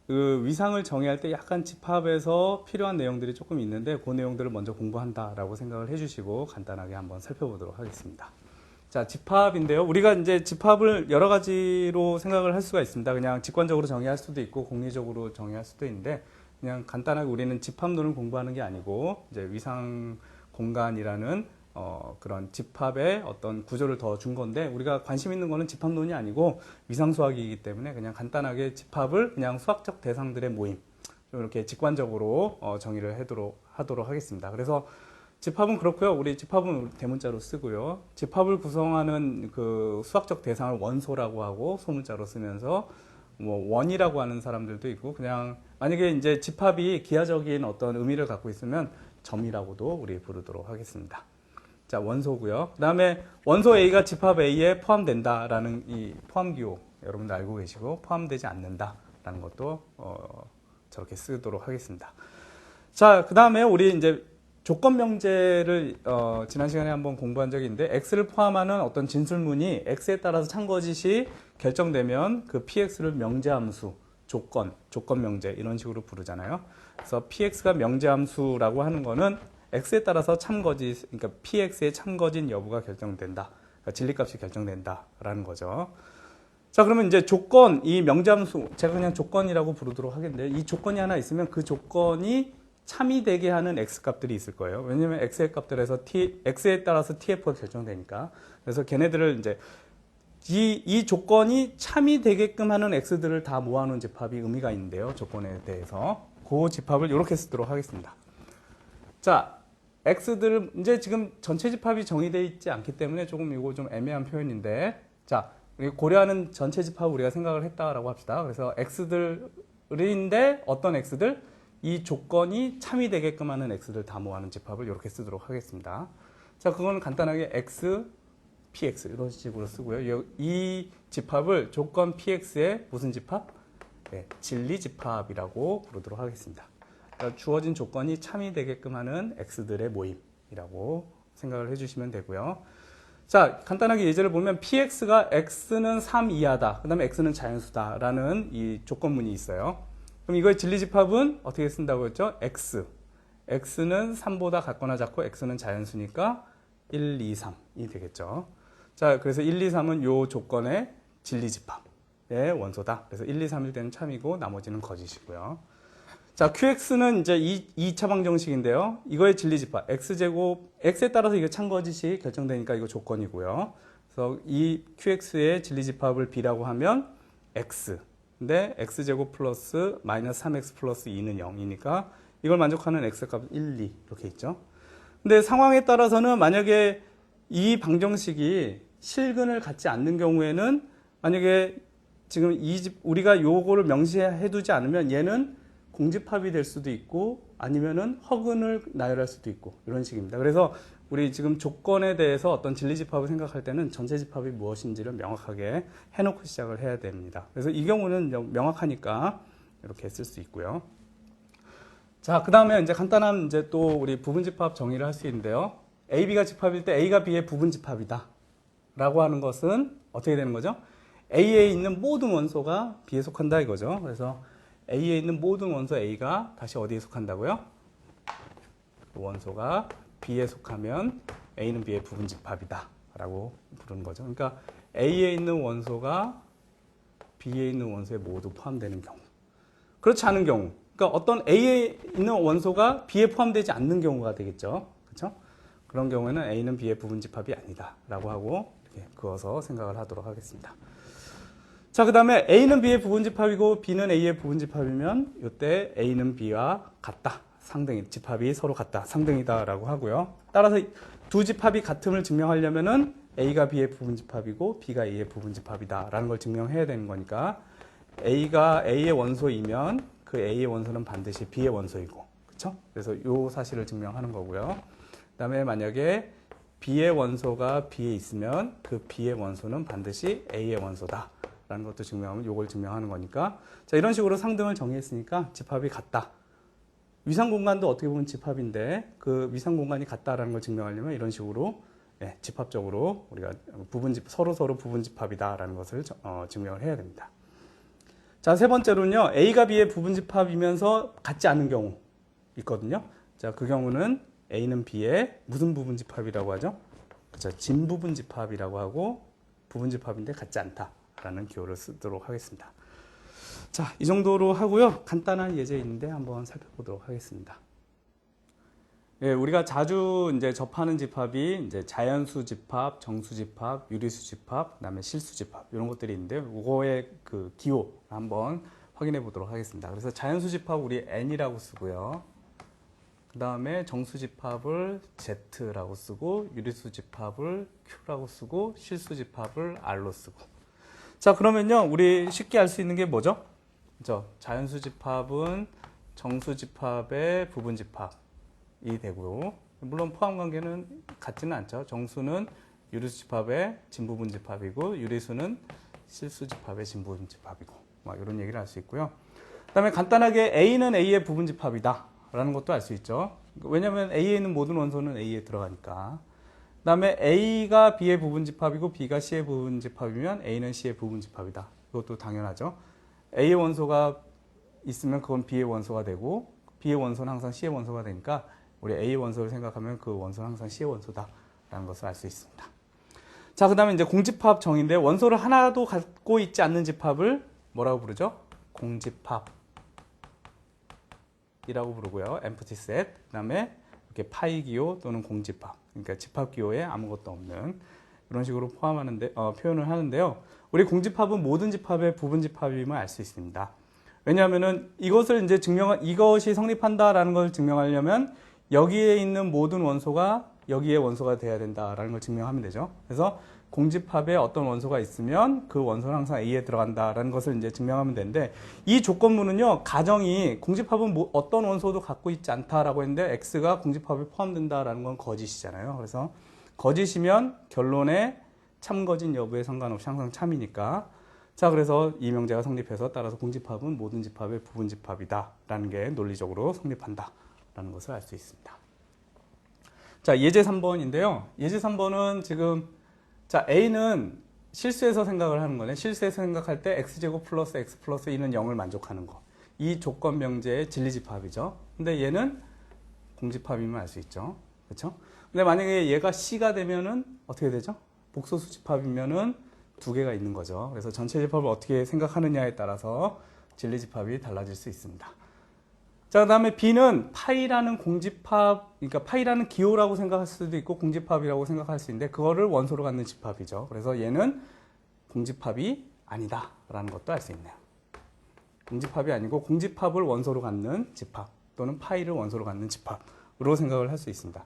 그 위상을 정의할 때 약간 집합에서 필요한 내용들이 조금 있는데 그 내용들을 먼저 공부한다라고 생각을 해주시고 간단하게 한번 살펴보도록 하겠습니다. 자, 집합인데요. 우리가 이제 집합을 여러 가지로 생각을 할 수가 있습니다. 그냥 직관적으로 정의할 수도 있고 공리적으로 정의할 수도 있는데 그냥 간단하게 우리는 집합론을 공부하는 게 아니고 이제 위상 공간이라는 그런 집합의 어떤 구조를 더 준 건데 우리가 관심 있는 거는 집합론이 아니고 위상 수학이기 때문에 그냥 간단하게 집합을 그냥 수학적 대상들의 모임 좀 이렇게 직관적으로 정의를 하도록 하겠습니다. 그래서 집합은 그렇고요. 우리 집합은 대문자로 쓰고요. 집합을 구성하는 그 수학적 대상을 원소라고 하고 소문자로 쓰면서 뭐 원이라고 하는 사람들도 있고 그냥 만약에 이제 집합이 기하적인 어떤 의미를 갖고 있으면 점이라고도 우리 부르도록 하겠습니다. 자, 원소고요. 그 다음에 원소 A가 집합 A에 포함된다라는 이 포함기호 여러분들 알고 계시고 포함되지 않는다라는 것도 저렇게 쓰도록 하겠습니다. 자, 그 다음에 우리 이제 조건 명제를 지난 시간에 한번 공부한 적이 있는데 x를 포함하는 어떤 진술문이 x에 따라서 참거짓이 결정되면 그 px를 명제함수, 조건 명제 이런 식으로 부르잖아요. 그래서 px가 명제함수라고 하는 거는 x에 따라서 참거짓, 그러니까 px의 참거짓 여부가 결정된다. 그러니까 진리값이 결정된다라는 거죠. 자, 그러면 이제 조건, 이 명제함수, 제가 그냥 조건이라고 부르도록 하겠는데 이 조건이 하나 있으면 그 조건이 참이 되게 하는 x값들이 있을 거예요. 왜냐면 x의 값들에서 x에 따라서 tf가 결정되니까. 그래서 걔네들을 이제 이 조건이 참이 되게끔 하는 x들을 다 모아놓은 집합이 의미가 있는데요. 조건에 대해서. 그 집합을 이렇게 쓰도록 하겠습니다. 자, x들을 이제 지금 전체 집합이 정의되어 있지 않기 때문에 조금 이거 좀 애매한 표현인데 자, 우리 고려하는 전체 집합을 우리가 생각을 했다라고 합시다. 그래서 x들인데 어떤 x들? 이 조건이 참이 되게끔 하는 x들 다 모아놓은 집합을 이렇게 쓰도록 하겠습니다. 자, 그건 간단하게 x, px 이런 식으로 쓰고요. 이 집합을 조건 px의 무슨 집합? 네, 진리 집합이라고 부르도록 하겠습니다. 그러니까 주어진 조건이 참이 되게끔 하는 x들의 모임이라고 생각을 해주시면 되고요. 자, 간단하게 예제를 보면 px가 x는 3 이하다. 그 다음에 x는 자연수다 라는 이 조건문이 있어요. 그럼 이거의 진리집합은 어떻게 쓴다고 했죠? x는 3보다 같거나 작고 x는 자연수니까 1, 2, 3이 되겠죠. 자, 그래서 1, 2, 3은 요 조건의 진리집합의 원소다. 그래서 1, 2, 3일 때는 참이고 나머지는 거짓이고요. 자, qx는 이제 2차 방정식인데요. 이거의 진리집합 x제곱, x에 따라서 이게 참거짓이 결정되니까 이거 조건이고요. 그래서 이 qx의 진리집합을 b라고 하면 x. 근데 x제곱 플러스 마이너스 3x 플러스 2는 0이니까 이걸 만족하는 x값은 1, 2 이렇게 있죠. 근데 상황에 따라서는 만약에 이 방정식이 실근을 갖지 않는 경우에는 만약에 지금 우리가 요거를 명시해 두지 않으면 얘는 공집합이 될 수도 있고 아니면은 허근을 나열할 수도 있고 이런 식입니다. 그래서 우리 지금 조건에 대해서 어떤 진리집합을 생각할 때는 전체 집합이 무엇인지를 명확하게 해놓고 시작을 해야 됩니다. 그래서 이 경우는 명확하니까 이렇게 쓸 수 있고요. 자, 그 다음에 이제 간단한 이제 또 우리 부분집합 정의를 할 수 있는데요. A, B가 집합일 때 A가 B의 부분집합이다. 라고 하는 것은 어떻게 되는 거죠? A에 있는 모든 원소가 B에 속한다 이거죠. 그래서 A에 있는 모든 원소 A가 다시 어디에 속한다고요? 원소가 B에 속하면 A는 B의 부분 집합이다 라고 부르는 거죠. 그러니까 A에 있는 원소가 B에 있는 원소에 모두 포함되는 경우. 그렇지 않은 경우. 그러니까 어떤 A에 있는 원소가 B에 포함되지 않는 경우가 되겠죠. 그렇죠? 그런 경우에는 A는 B의 부분 집합이 아니다 라고 하고 이렇게 그어서 생각을 하도록 하겠습니다. 자, 그 다음에 A는 B의 부분 집합이고 B는 A의 부분 집합이면 이때 A는 B와 같다. 상등이, 집합이 서로 같다. 상등이다 라고 하고요. 따라서 두 집합이 같음을 증명하려면은 A가 B의 부분 집합이고 B가 A의 부분 집합이다 라는 걸 증명해야 되는 거니까 A가 A의 원소이면 그 A의 원소는 반드시 B의 원소이고, 그렇죠? 그래서 이 사실을 증명하는 거고요. 그 다음에 만약에 B의 원소가 B에 있으면 그 B의 원소는 반드시 A의 원소다 라는 것도 증명하면 이걸 증명하는 거니까, 자, 이런 식으로 상등을 정의했으니까 집합이 같다. 위상 공간도 어떻게 보면 집합인데 그 위상 공간이 같다라는 걸 증명하려면 이런 식으로 집합적으로 우리가 서로 부분 집합이다라는 것을 증명을 해야 됩니다. 자, 세 번째로는요, A가 B의 부분 집합이면서 같지 않은 경우 있거든요. 자, 그 경우는 A는 B의 무슨 부분 집합이라고 하죠? 그렇죠. 진 부분 집합이라고 하고 부분 집합인데 같지 않다라는 기호를 쓰도록 하겠습니다. 자, 이 정도로 하고요. 간단한 예제 있는데 한번 살펴보도록 하겠습니다. 예, 우리가 자주 이제 접하는 집합이 이제 자연수 집합, 정수 집합, 유리수 집합, 그다음에 실수 집합 이런 것들이 있는데 그거의 그 기호 한번 확인해 보도록 하겠습니다. 그래서 자연수 집합 우리 N이라고 쓰고요. 그다음에 정수 집합을 Z라고 쓰고 유리수 집합을 Q라고 쓰고 실수 집합을 R로 쓰고. 자, 그러면요. 우리 쉽게 알 수 있는 게 뭐죠? 그죠? 자연수 집합은 정수 집합의 부분 집합이 되고요. 물론 포함 관계는 같지는 않죠. 정수는 유리수 집합의 진부분 집합이고 유리수는 실수 집합의 진부분 집합이고 막 이런 얘기를 할 수 있고요. 그다음에 간단하게 A는 A의 부분 집합이다 라는 것도 알 수 있죠. 왜냐하면 A에 있는 모든 원소는 A에 들어가니까. 그다음에 A가 B의 부분 집합이고 B가 C의 부분 집합이면 A는 C의 부분 집합이다. 이것도 당연하죠. A의 원소가 있으면 그건 B의 원소가 되고 B의 원소는 항상 C의 원소가 되니까 우리 A의 원소를 생각하면 그 원소는 항상 C의 원소다라는 것을 알 수 있습니다. 자, 그 다음에 이제 공집합 정의인데 원소를 하나도 갖고 있지 않는 집합을 뭐라고 부르죠? 공집합이라고 부르고요. empty set. 그 다음에 이렇게 파이 기호 또는 공집합. 그러니까 집합 기호에 아무것도 없는 이런 식으로 표현을 하는데요. 우리 공집합은 모든 집합의 부분 집합임을 알 수 있습니다. 왜냐하면은 이것을 이제 이것이 성립한다라는 걸 증명하려면 여기에 있는 모든 원소가 여기에 원소가 돼야 된다라는 걸 증명하면 되죠. 그래서 공집합에 어떤 원소가 있으면 그 원소는 항상 A에 들어간다라는 것을 이제 증명하면 되는데 이 조건문은요, 가정이 공집합은 어떤 원소도 갖고 있지 않다라고 했는데 X가 공집합에 포함된다라는 건 거짓이잖아요. 그래서 거짓이면 결론에 참거짓 여부에 상관없이 항상 참이니까. 자, 그래서 이 명제가 성립해서 따라서 공집합은 모든 집합의 부분 집합이다라는 게 논리적으로 성립한다라는 것을 알 수 있습니다. 자, 예제 3번인데요. 예제 3번은 지금 자, A는 실수해서 생각을 하는 거네. 실수해서 생각할 때 X제곱 플러스 X 플러스 2는 0을 만족하는 거. 이 조건 명제의 진리집합이죠. 근데 얘는 공집합이면 알 수 있죠. 그렇죠? 근데 만약에 얘가 C가 되면은 어떻게 되죠? 복소수 집합이면은 두 개가 있는 거죠. 그래서 전체 집합을 어떻게 생각하느냐에 따라서 진리 집합이 달라질 수 있습니다. 자, 그 다음에 B는 파이라는 공집합, 그러니까 파이라는 기호라고 생각할 수도 있고 공집합이라고 생각할 수 있는데 그거를 원소로 갖는 집합이죠. 그래서 얘는 공집합이 아니다라는 것도 알 수 있네요. 공집합이 아니고 공집합을 원소로 갖는 집합 또는 파이를 원소로 갖는 집합으로 생각을 할 수 있습니다.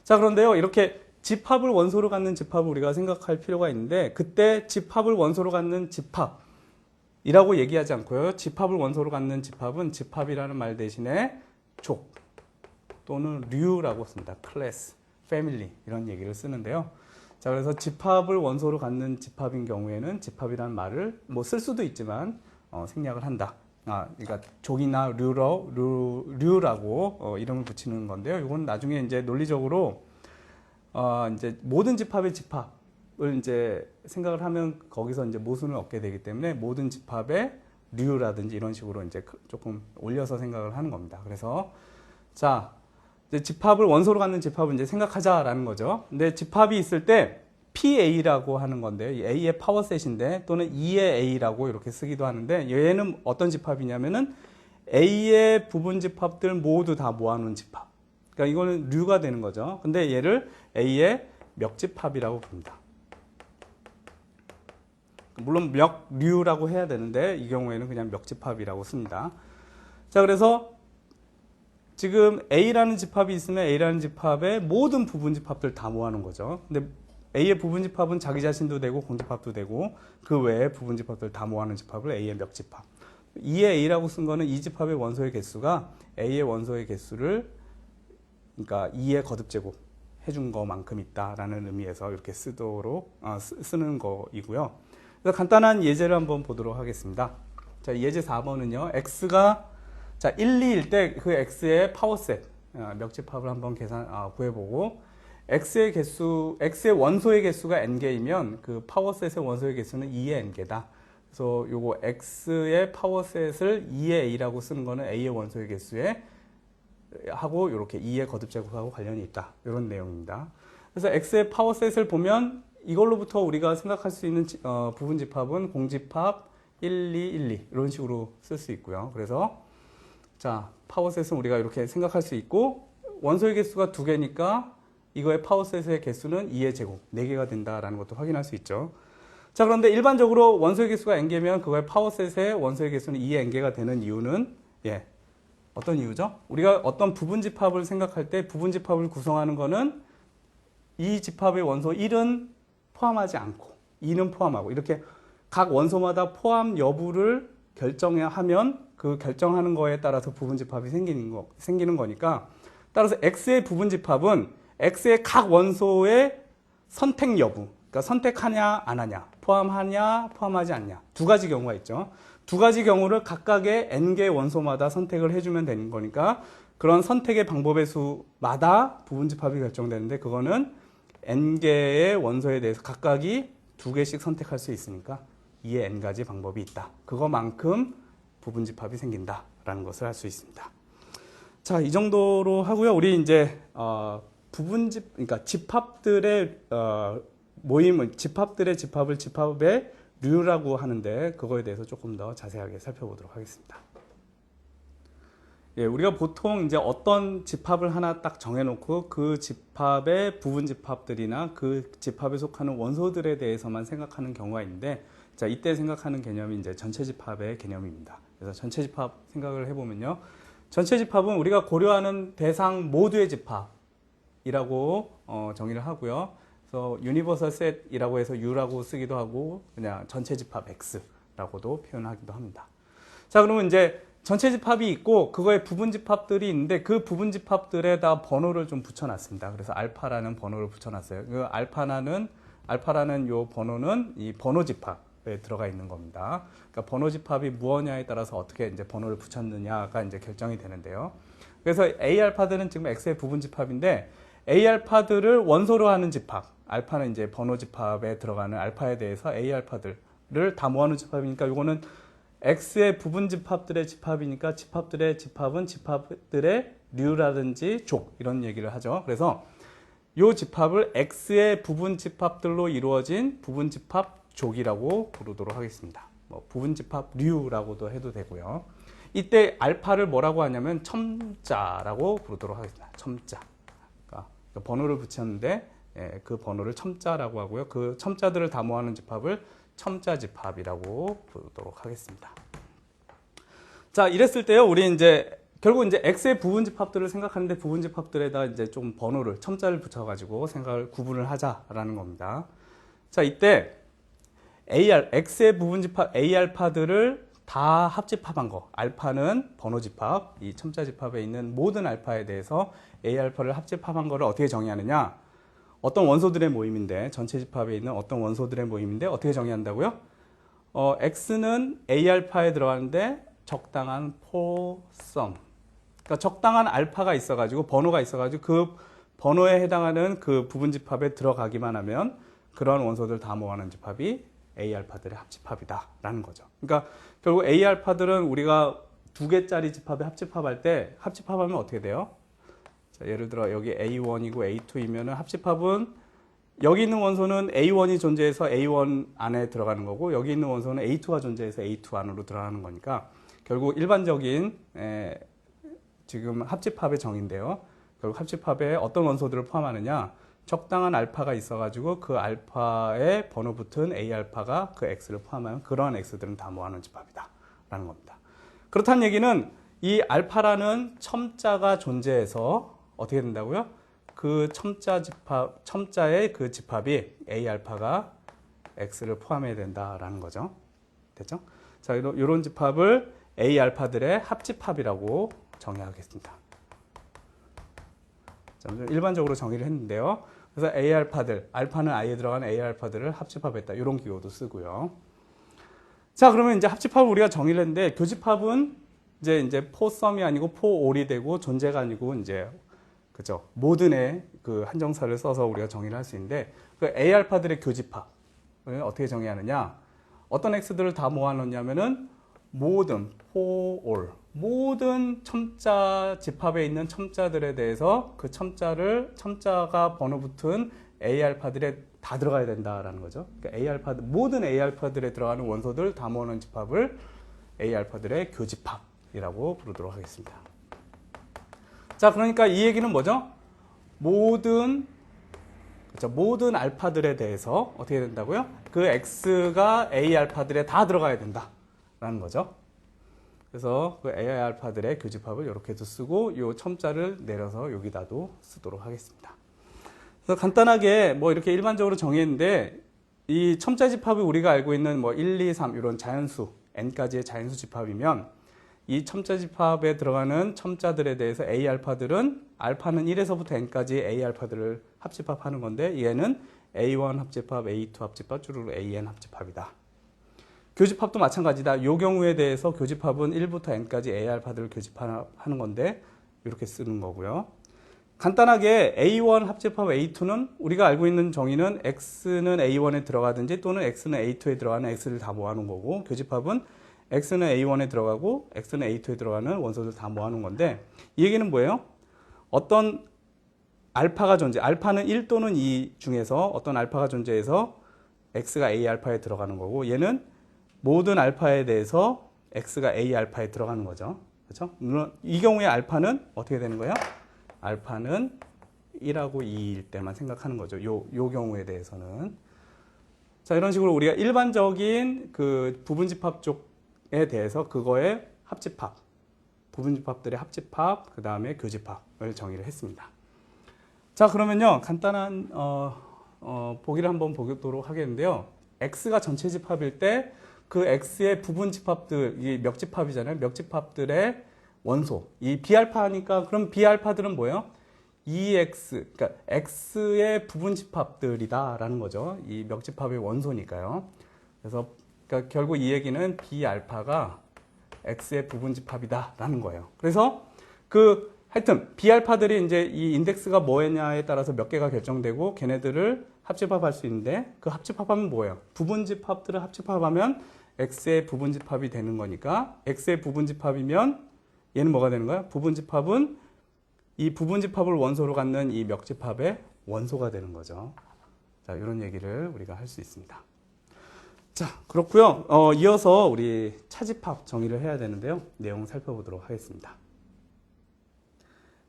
자, 그런데요, 이렇게 집합을 원소로 갖는 집합을 우리가 생각할 필요가 있는데 그때 집합을 원소로 갖는 집합이라고 얘기하지 않고요. 집합을 원소로 갖는 집합은 집합이라는 말 대신에 족 또는 류라고 씁니다. 클래스, 패밀리 이런 얘기를 쓰는데요. 자, 그래서 집합을 원소로 갖는 집합인 경우에는 집합이라는 말을 뭐 쓸 수도 있지만 생략을 한다. 그러니까 족이나 류라고 이름을 붙이는 건데요. 이건 나중에 이제 논리적으로 이제 모든 집합의 집합을 이제 생각을 하면 거기서 이제 모순을 얻게 되기 때문에 모든 집합의 류라든지 이런 식으로 이제 조금 올려서 생각을 하는 겁니다. 그래서 자, 이제 집합을 원소로 갖는 집합을 이제 생각하자라는 거죠. 근데 집합이 있을 때 PA라고 하는 건데요. A의 파워셋인데 또는 2의 A라고 이렇게 쓰기도 하는데 얘는 어떤 집합이냐면은 A의 부분 집합들 모두 다 모아놓은 집합. 그러니까 이거는 류가 되는 거죠. 근데 얘를 A의 멱집합이라고 부릅니다. 물론 멱류라고 해야 되는데 이 경우에는 그냥 멱집합이라고 씁니다. 자, 그래서 지금 A라는 집합이 있으면 A라는 집합의 모든 부분 집합들 다 모아놓은 거죠. 근데 A의 부분 집합은 자기 자신도 되고 공집합도 되고 그 외에 부분 집합들 다 모아놓은 집합을 A의 멱집합. 2의 A라고 쓴 거는 이 집합의 원소의 개수가 A의 원소의 개수를 그러니까 2의 거듭제곱 해준 것만큼 있다라는 의미에서 이렇게 쓰는 거이고요. 그래서 간단한 예제를 한번 보도록 하겠습니다. 자, 예제 4번은요. x가 자 1, 2일 때 그 x의 파워셋 멱집합을 한번 구해보고 x의 원소의 개수가 n개이면 그 파워셋의 원소의 개수는 2의 n개다. 그래서 요거 x의 파워셋을 2의 a라고 쓰는 거는 a의 원소의 개수에 하고 이렇게 2의 거듭제곱하고 관련이 있다. 이런 내용입니다. 그래서 x의 파워셋을 보면 이걸로부터 우리가 생각할 수 있는 부분 집합은 공집합 1, 2, 1, 2 이런 식으로 쓸 수 있고요. 그래서 자 파워셋은 우리가 이렇게 생각할 수 있고 원소의 개수가 2개니까 이거의 파워셋의 개수는 2의 제곱 4개가 된다라는 것도 확인할 수 있죠. 자, 그런데 일반적으로 원소의 개수가 n개면 그거의 파워셋의 원소의 개수는 2의 n개가 되는 이유는 어떤 이유죠? 우리가 어떤 부분 집합을 생각할 때 부분 집합을 구성하는 거는 이 집합의 원소 1은 포함하지 않고 2는 포함하고 이렇게 각 원소마다 포함 여부를 결정하면 그 결정하는 거에 따라서 부분 집합이 생기는 거니까 따라서 x의 부분 집합은 x의 각 원소의 선택 여부, 그러니까 선택하냐 안 하냐, 포함하냐 포함하지 않냐 두 가지 경우가 있죠. 두 가지 경우를 각각의 n개 원소마다 선택을 해주면 되는 거니까 그런 선택의 방법의 수마다 부분 집합이 결정되는데 그거는 n개의 원소에 대해서 각각이 2개씩 선택할 수 있으니까 2의 n가지 방법이 있다. 그거만큼 부분 집합이 생긴다라는 것을 알 수 있습니다. 자, 이 정도로 하고요. 우리 이제 그러니까 집합들의 집합들의 집합을 집합의 류라고 하는데 그거에 대해서 조금 더 자세하게 살펴보도록 하겠습니다. 우리가 보통 이제 어떤 집합을 하나 딱 정해놓고 그 집합의 부분 집합들이나 그 집합에 속하는 원소들에 대해서만 생각하는 경우가 있는데, 자, 이때 생각하는 개념이 이제 전체 집합의 개념입니다. 그래서 전체 집합 생각을 해보면요. 전체 집합은 우리가 고려하는 대상 모두의 집합이라고 정의를 하고요. 그래서 유니버설 셋이라고 해서 U라고 쓰기도 하고 그냥 전체 집합 X라고도 표현하기도 합니다. 자, 그러면 이제 전체 집합이 있고 그거에 부분 집합들이 있는데 그 부분 집합들에다 번호를 좀 붙여놨습니다. 그래서 알파라는 번호를 붙여놨어요. 그 알파라는 요 번호는 이 번호 집합에 들어가 있는 겁니다. 그러니까 번호 집합이 무엇냐에 따라서 어떻게 이제 번호를 붙였느냐가 이제 결정이 되는데요. 그래서 A 알파들은 지금 X의 부분 집합인데 A 알파들을 원소로 하는 집합, 알파는 이제 번호 집합에 들어가는 알파에 대해서 A 알파들을 다 모아놓은 집합이니까 이거는 X의 부분 집합들의 집합이니까 집합들의 집합은 집합들의 류라든지 족 이런 얘기를 하죠. 그래서 이 집합을 X의 부분 집합들로 이루어진 부분 집합 족이라고 부르도록 하겠습니다. 뭐 부분 집합 류라고도 해도 되고요. 이때 알파를 뭐라고 하냐면 첨자라고 부르도록 하겠습니다. 첨자. 그러니까 번호를 붙였는데 그 번호를 첨자라고 하고요. 그 첨자들을 다 모아놓은 집합을 첨자 집합이라고 부르도록 하겠습니다. 자, 이랬을 때요, 우리 이제 결국 이제 X의 부분 집합들을 생각하는데 부분 집합들에다 이제 좀 번호를 첨자를 붙여가지고 생각을 구분을 하자라는 겁니다. 자, 이때 X의 부분 집합 A 알파들을 다 합집합한 거, 알파는 번호 집합, 이 첨자 집합에 있는 모든 알파에 대해서 A 알파를 합집합한 거를 어떻게 정의하느냐? 어떤 원소들의 모임인데, 전체 집합에 있는 어떤 원소들의 모임인데 어떻게 정의한다고요? X는 A 알파에 들어가는데 적당한 포섬. 그러니까 적당한 알파가 있어가지고 번호가 있어가지고 그 번호에 해당하는 그 부분 집합에 들어가기만 하면 그런 원소들 다 모아놓은 집합이 A 알파들의 합집합이다라는 거죠. 그러니까 결국 A 알파들은 우리가 2개짜리 집합에 합집합할 때 합집합하면 어떻게 돼요? 자, 예를 들어 여기 A1이고 A2이면 합집합은 여기 있는 원소는 A1이 존재해서 A1 안에 들어가는 거고 여기 있는 원소는 A2가 존재해서 A2 안으로 들어가는 거니까 결국 일반적인 지금 합집합의 정의인데요. 결국 합집합에 어떤 원소들을 포함하느냐, 적당한 알파가 있어가지고 그 알파에 번호 붙은 A 알파가 그 X를 포함하면 그러한 X들은 다 모아놓은 집합이다 라는 겁니다. 그렇다는 얘기는 이 알파라는 첨자가 존재해서 어떻게 된다고요? 그 첨자의 그 집합이 A 알파가 X를 포함해야 된다라는 거죠. 됐죠? 자, 이런 집합을 A 알파들의 합집합이라고 정의하겠습니다. 자, 일반적으로 정의를 했는데요. 그래서 A 알파들, 알파는 I에 들어가는 A 알파들을 합집합했다. 이런 기호도 쓰고요. 자, 그러면 이제 합집합을 우리가 정의를 했는데 교집합은 이제 포썸이 아니고 포올이 되고 존재가 아니고 이제 그죠? 모든의 그 한정사를 써서 우리가 정의를 할 수 있는데 그 A 알파들의 교집합을 어떻게 정의하느냐? 어떤 X들을 다 모아놓냐면은 모든 포올, 모든 첨자 집합에 있는 첨자들에 대해서 그 첨자가 번호 붙은 A 알파들에 다 들어가야 된다라는 거죠. 그러니까 모든 A 알파들에 들어가는 원소들 다 모으는 집합을 A 알파들의 교집합이라고 부르도록 하겠습니다. 자, 그러니까 이 얘기는 뭐죠? 모든 알파들에 대해서 어떻게 된다고요? 그 X가 A 알파들에 다 들어가야 된다라는 거죠. 그래서 그 A 알파들의 교집합을 이렇게도 쓰고 이 첨자를 내려서 여기다도 쓰도록 하겠습니다. 그래서 간단하게 뭐 이렇게 일반적으로 정의했는데 이 첨자 집합이 우리가 알고 있는 뭐 1, 2, 3 이런 자연수, n까지의 자연수 집합이면 이 첨자 집합에 들어가는 첨자들에 대해서 A 알파들은 알파는 1에서부터 n까지 A 알파들을 합집합하는 건데 얘는 A1 합집합, A2 합집합, 쭈루루 AN 합집합이다. 교집합도 마찬가지다. 이 경우에 대해서 교집합은 1부터 n까지 A 알파들을 교집합하는 건데 이렇게 쓰는 거고요. 간단하게 A1 합집합 A2는 우리가 알고 있는 정의는 X는 A1에 들어가든지 또는 X는 A2에 들어가는 X를 다 모아놓은 거고 교집합은 X는 A1에 들어가고 X는 A2에 들어가는 원소들 다 모아놓은 건데 이 얘기는 뭐예요? 어떤 알파가 알파는 1 또는 2 중에서 어떤 알파가 존재해서 X가 A 알파에 들어가는 거고 얘는 모든 알파에 대해서 X가 A 알파에 들어가는 거죠. 그렇죠? 이 경우에 알파는 어떻게 되는 거예요? 알파는 1하고 2일 때만 생각하는 거죠. 요 경우에 대해서는. 자, 이런 식으로 우리가 일반적인 그 부분집합 쪽에 대해서 그거의 합집합, 부분집합들의 합집합, 그 다음에 교집합을 정의를 했습니다. 자, 그러면요, 간단한 보기를 한번 보도록 하겠는데요. X가 전체 집합일 때 그 X의 부분집합들, 이 멱집합이잖아요. 멱집합들의 원소, 이 B알파니까 그럼 B알파들은 뭐예요? EX, 그러니까 X의 부분집합들이다라는 거죠. 이 멱집합의 원소니까요. 그래서 그러니까 결국 이 얘기는 B알파가 X의 부분집합이다라는 거예요. 그래서 하여튼 B알파들이 이제 이 인덱스가 뭐냐에 따라서 몇 개가 결정되고 걔네들을 합집합할 수 있는데 그 합집합하면 뭐예요? 부분집합들을 합집합하면 X의 부분집합이 되는 거니까 X의 부분집합이면 얘는 뭐가 되는 거야? 부분집합은 이 부분집합을 원소로 갖는 이 멱집합의 원소가 되는 거죠. 자, 이런 얘기를 우리가 할 수 있습니다. 자, 그렇고요. 이어서 우리 차집합 정의를 해야 되는데요. 내용 살펴보도록 하겠습니다.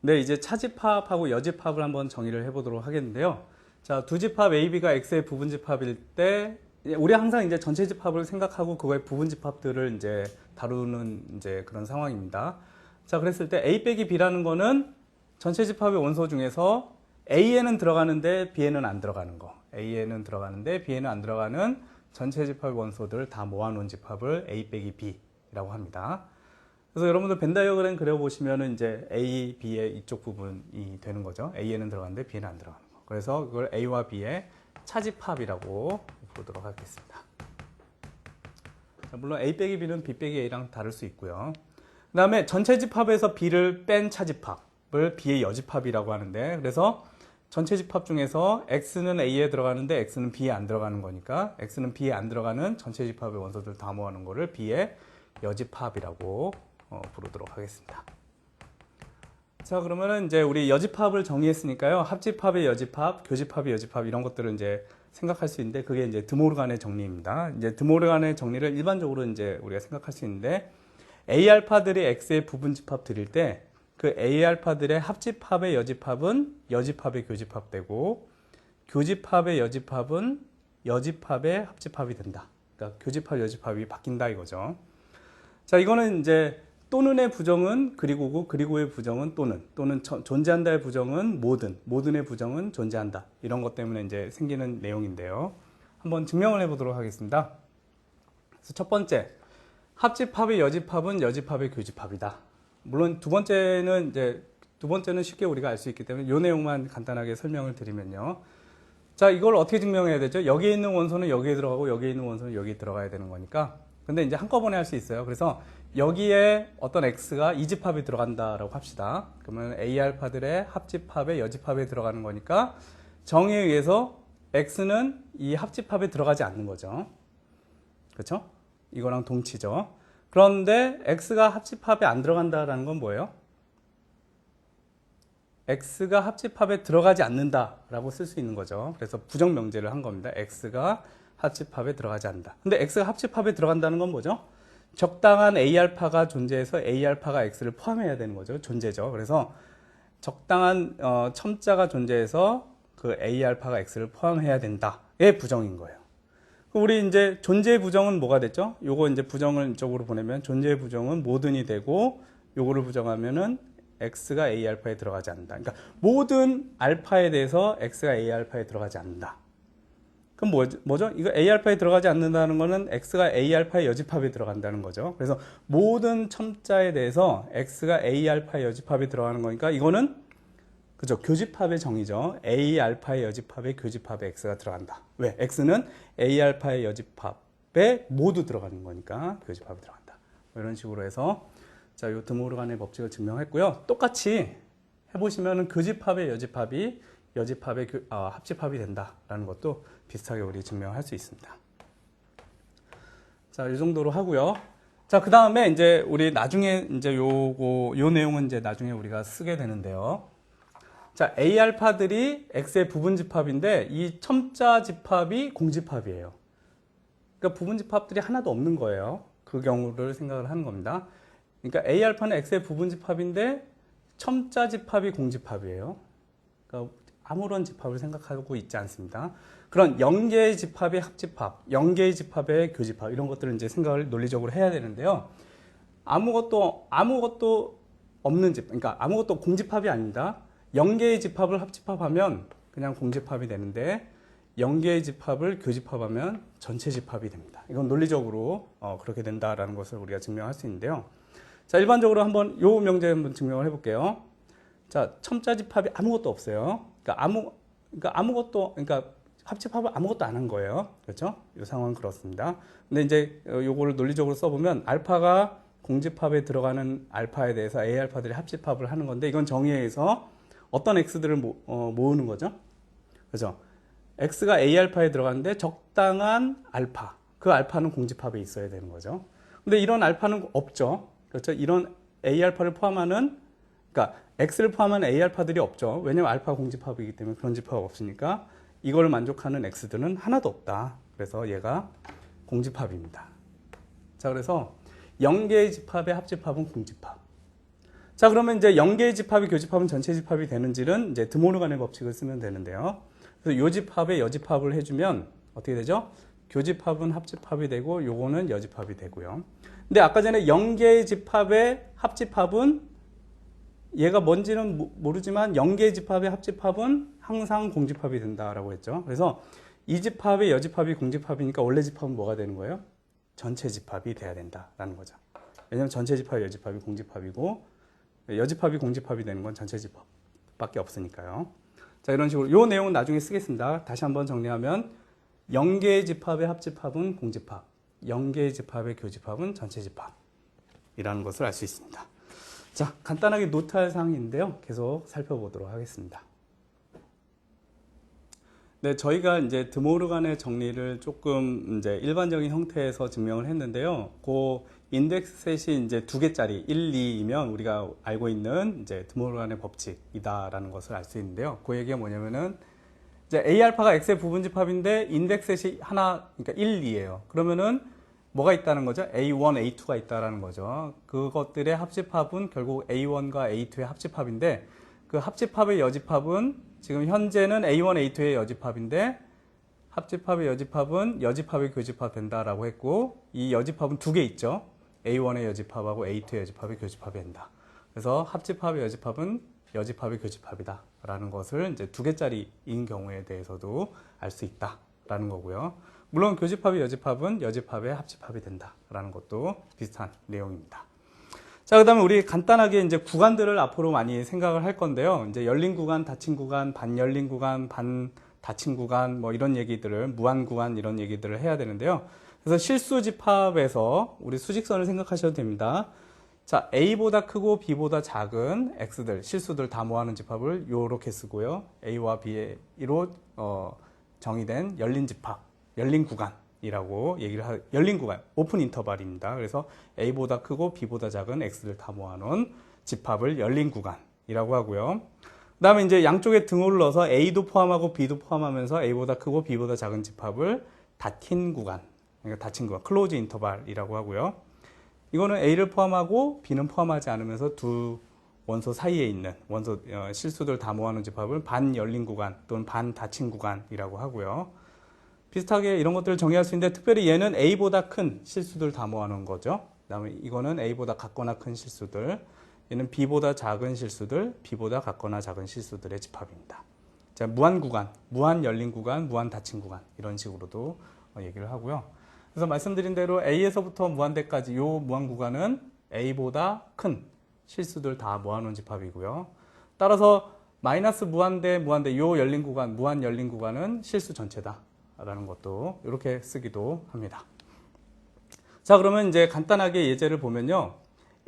네, 이제 차집합하고 여집합을 한번 정의를 해보도록 하겠는데요. 자, 두 집합 A, B가 X의 부분집합일 때 우리 항상 이제 전체 집합을 생각하고 그거의 부분집합들을 이제 다루는 이제 그런 상황입니다. 자, 그랬을 때 A 빼기 B라는 거는 전체 집합의 원소 중에서 A에는 들어가는데 B에는 안 들어가는 거. A에는 들어가는데 B에는 안 들어가는 전체 집합의 원소들을 다 모아놓은 집합을 A 빼기 B라고 합니다. 그래서 여러분들 벤 다이어그램 그려보시면은 이제 A, B의 이쪽 부분이 되는 거죠. A에는 들어가는데 B에는 안 들어가는 거. 그래서 그걸 A와 B의 차집합이라고 부르도록 하겠습니다. 자, 물론 A 빼기 B는 B 빼기 A랑 다를 수 있고요. 그 다음에 전체 집합에서 B를 뺀 차집합을 B의 여집합이라고 하는데 그래서 전체 집합 중에서 X는 A에 들어가는데 X는 B에 안 들어가는 거니까 X는 B에 안 들어가는 전체 집합의 원소들 다 모아놓은 거를 B의 여집합이라고 부르도록 하겠습니다. 자, 그러면은 이제 우리 여집합을 정리했으니까요. 합집합의 여집합, 교집합의 여집합 이런 것들을 이제 생각할 수 있는데 그게 이제 드모르간의 정리입니다. 이제 드모르간의 정리를 일반적으로 이제 우리가 생각할 수 있는데 A 알파들이 X의 부분집합 드릴 때 그 A 알파들의 합집합의 여집합은 여집합의 교집합 되고 교집합의 여집합은 여집합의 합집합이 된다. 그러니까 교집합, 여집합이 바뀐다 이거죠. 자, 이거는 이제 또는의 부정은 그리고고 그리고의 부정은 또는 존재한다의 부정은 모든의 부정은 존재한다. 이런 것 때문에 이제 생기는 내용인데요. 한번 증명을 해보도록 하겠습니다. 그래서 첫 번째, 합집합의 여집합은 여집합의 교집합이다. 물론 두 번째는 쉽게 우리가 알 수 있기 때문에 이 내용만 간단하게 설명을 드리면요. 자, 이걸 어떻게 증명해야 되죠? 여기에 있는 원소는 여기에 들어가고 여기에 있는 원소는 여기에 들어가야 되는 거니까. 근데 이제 한꺼번에 할 수 있어요. 그래서 여기에 어떤 X가 이 집합에 들어간다라고 합시다. 그러면 A 알파들의 합집합에 여집합에 들어가는 거니까 정의에 의해서 X는 이 합집합에 들어가지 않는 거죠. 그렇죠? 이거랑 동치죠. 그런데 X가 합집합에 안 들어간다라는 건 뭐예요? X가 합집합에 들어가지 않는다라고 쓸 수 있는 거죠. 그래서 부정명제를 한 겁니다. X가 합집합에 들어가지 않는다. 근데 X가 합집합에 들어간다는 건 뭐죠? 적당한 A알파가 존재해서 A알파가 X를 포함해야 되는 거죠. 존재죠. 그래서 적당한 첨자가 존재해서 그 A알파가 X를 포함해야 된다의 부정인 거예요. 우리 이제 존재의 부정은 뭐가 됐죠? 요거 이제 부정을 이쪽으로 보내면 존재의 부정은 모든이 되고 요거를 부정하면은 X가 A알파에 들어가지 않는다. 그러니까 모든 알파에 대해서 X가 A알파에 들어가지 않는다. 그럼 뭐죠? 이거 A알파에 들어가지 않는다는 거는 X가 A알파의 여집합에 들어간다는 거죠. 그래서 모든 첨자에 대해서 X가 A알파의 여집합에 들어가는 거니까 이거는 그죠? 교집합의 정의죠. A알파의 여집합에 교집합에 X가 들어간다. 왜? X는 A알파의 여집합에 모두 들어가는 거니까 교집합에 들어간다. 이런 식으로 해서 자, 요 드모르간의 법칙을 증명했고요. 똑같이 해보시면은 교집합의 여집합이 여집합의 합집합이 된다라는 것도 비슷하게 우리 증명할 수 있습니다. 자, 이 정도로 하고요. 자, 그 다음에 이제 우리 나중에 이제 요 내용은 이제 나중에 우리가 쓰게 되는데요. 자, A 알파들이 X의 부분집합인데 이 첨자 집합이 공집합이에요. 그러니까 부분집합들이 하나도 없는 거예요. 그 경우를 생각을 하는 겁니다. 그러니까 A 알파는 X의 부분집합인데 첨자 집합이 공집합이에요. 그러니까 아무런 집합을 생각하고 있지 않습니다. 그런 0개의 집합의 합집합, 0개의 집합의 교집합 이런 것들을 이제 생각을 논리적으로 해야 되는데요. 아무것도 없는 집, 그러니까 아무것도 공집합이 아닙니다. 0개의 집합을 합집합하면 그냥 공집합이 되는데 0개의 집합을 교집합하면 전체 집합이 됩니다. 이건 논리적으로 그렇게 된다라는 것을 우리가 증명할 수 있는데요. 자, 일반적으로 한번 요 명제 한번 증명을 해볼게요. 자, 첨자 집합이 아무것도 없어요. 그러니까 합집합을 아무것도 안 한 거예요. 그렇죠? 이 상황은 그렇습니다. 근데 이제 요거를 논리적으로 써보면 알파가 공집합에 들어가는 알파에 대해서 A 알파들이 합집합을 하는 건데 이건 정의에 의해서 어떤 X들을 모으는 거죠? 그죠? X가 A 알파에 들어가는데 적당한 알파. 그 알파는 공집합에 있어야 되는 거죠. 근데 이런 알파는 없죠. 그렇죠? 이런 A 알파를 포함하는, 그러니까 X를 포함한 A 알파들이 없죠. 왜냐면 알파 공집합이기 때문에 그런 집합이 없으니까 이걸 만족하는 X들은 하나도 없다. 그래서 얘가 공집합입니다. 자, 그래서 0개의 집합의 합집합은 공집합. 자, 그러면 이제 0개의 집합이 교집합은 전체 집합이 되는지는 이제 드모르간의 법칙을 쓰면 되는데요. 그래서 요 집합에 여집합을 해주면 어떻게 되죠? 교집합은 합집합이 되고 요거는 여집합이 되고요. 근데 아까 전에 0개의 집합의 합집합은 얘가 뭔지는 모르지만 0개의 집합의 합집합은 항상 공집합이 된다라고 했죠. 그래서 이 집합의 여집합이 공집합이니까 원래 집합은 뭐가 되는 거예요? 전체 집합이 돼야 된다라는 거죠. 왜냐하면 전체 집합, 여집합이 공집합이고 여집합이 공집합이 되는 건 전체 집합밖에 없으니까요. 자, 이런 식으로 이 내용은 나중에 쓰겠습니다. 다시 한번 정리하면 0개의 집합의 합집합은 공집합, 0개의 집합의 교집합은 전체 집합이라는 것을 알 수 있습니다. 자, 간단하게 노트할 사항인데요. 계속 살펴보도록 하겠습니다. 네, 저희가 이제 드모르간의 정리를 조금 이제 일반적인 형태에서 증명을 했는데요. 그 인덱스 셋이 이제 두 개짜리 1, 2이면 우리가 알고 있는 이제 드모르간의 법칙이다라는 것을 알 수 있는데요. 그 얘기가 뭐냐면은 이제 A 알파가 X의 부분집합인데 인덱스 셋이 하나, 그러니까 1, 2예요. 그러면은 뭐가 있다는 거죠? A1, A2가 있다라는 거죠. 그것들의 합집합은 결국 A1과 A2의 합집합인데 그 합집합의 여집합은 지금 현재는 A1, A2의 여집합인데 합집합의 여집합은 여집합의 교집합 된다라고 했고 이 여집합은 두 개 있죠. A1의 여집합하고 A2의 여집합의 교집합이 된다. 그래서 합집합의 여집합은 여집합의 교집합이다 라는 것을 이제 두 개짜리인 경우에 대해서도 알 수 있다라는 거고요. 물론 교집합의 여집합은 여집합의 합집합이 된다라는 것도 비슷한 내용입니다. 자, 그다음에 우리 간단하게 이제 구간들을 앞으로 많이 생각을 할 건데요. 이제 열린 구간, 닫힌 구간, 반열린 구간, 반 닫힌 구간, 뭐 이런 얘기들을 무한 구간 이런 얘기들을 해야 되는데요. 그래서 실수 집합에서 우리 수직선을 생각하셔도 됩니다. 자, A보다 크고 B보다 작은 X들, 실수들 다 모아놓은 집합을 요렇게 쓰고요. A와 B로 정의된 열린 집합, 열린 구간이라고 열린 구간, 오픈 인터벌입니다. 그래서 A보다 크고 B보다 작은 X들 다 모아놓은 집합을 열린 구간이라고 하고요. 그 다음에 이제 양쪽에 등호를 넣어서 A도 포함하고 B도 포함하면서 A보다 크고 B보다 작은 집합을 닫힌 구간, 그러니까 닫힌 구간, 클로즈 인터벌이라고 하고요. 이거는 A를 포함하고 B는 포함하지 않으면서 두 원소 사이에 있는 원소 실수들 다 모아놓은 집합을 반 열린 구간 또는 반 닫힌 구간이라고 하고요. 비슷하게 이런 것들을 정의할 수 있는데 특별히 얘는 A보다 큰 실수들 다 모아놓은 거죠. 그 다음에 이거는 A보다 같거나 큰 실수들, 얘는 B보다 작은 실수들, B보다 같거나 작은 실수들의 집합입니다. 자, 무한 구간, 무한 열린 구간, 무한 닫힌 구간 이런 식으로도 얘기를 하고요. 그래서 말씀드린 대로 A에서부터 무한대까지 이 무한 구간은 A보다 큰 실수들 다 모아놓은 집합이고요. 따라서 마이너스 무한대, 무한대 이 열린 구간, 무한 열린 구간은 실수 전체다라는 것도 이렇게 쓰기도 합니다. 자, 그러면 이제 간단하게 예제를 보면요.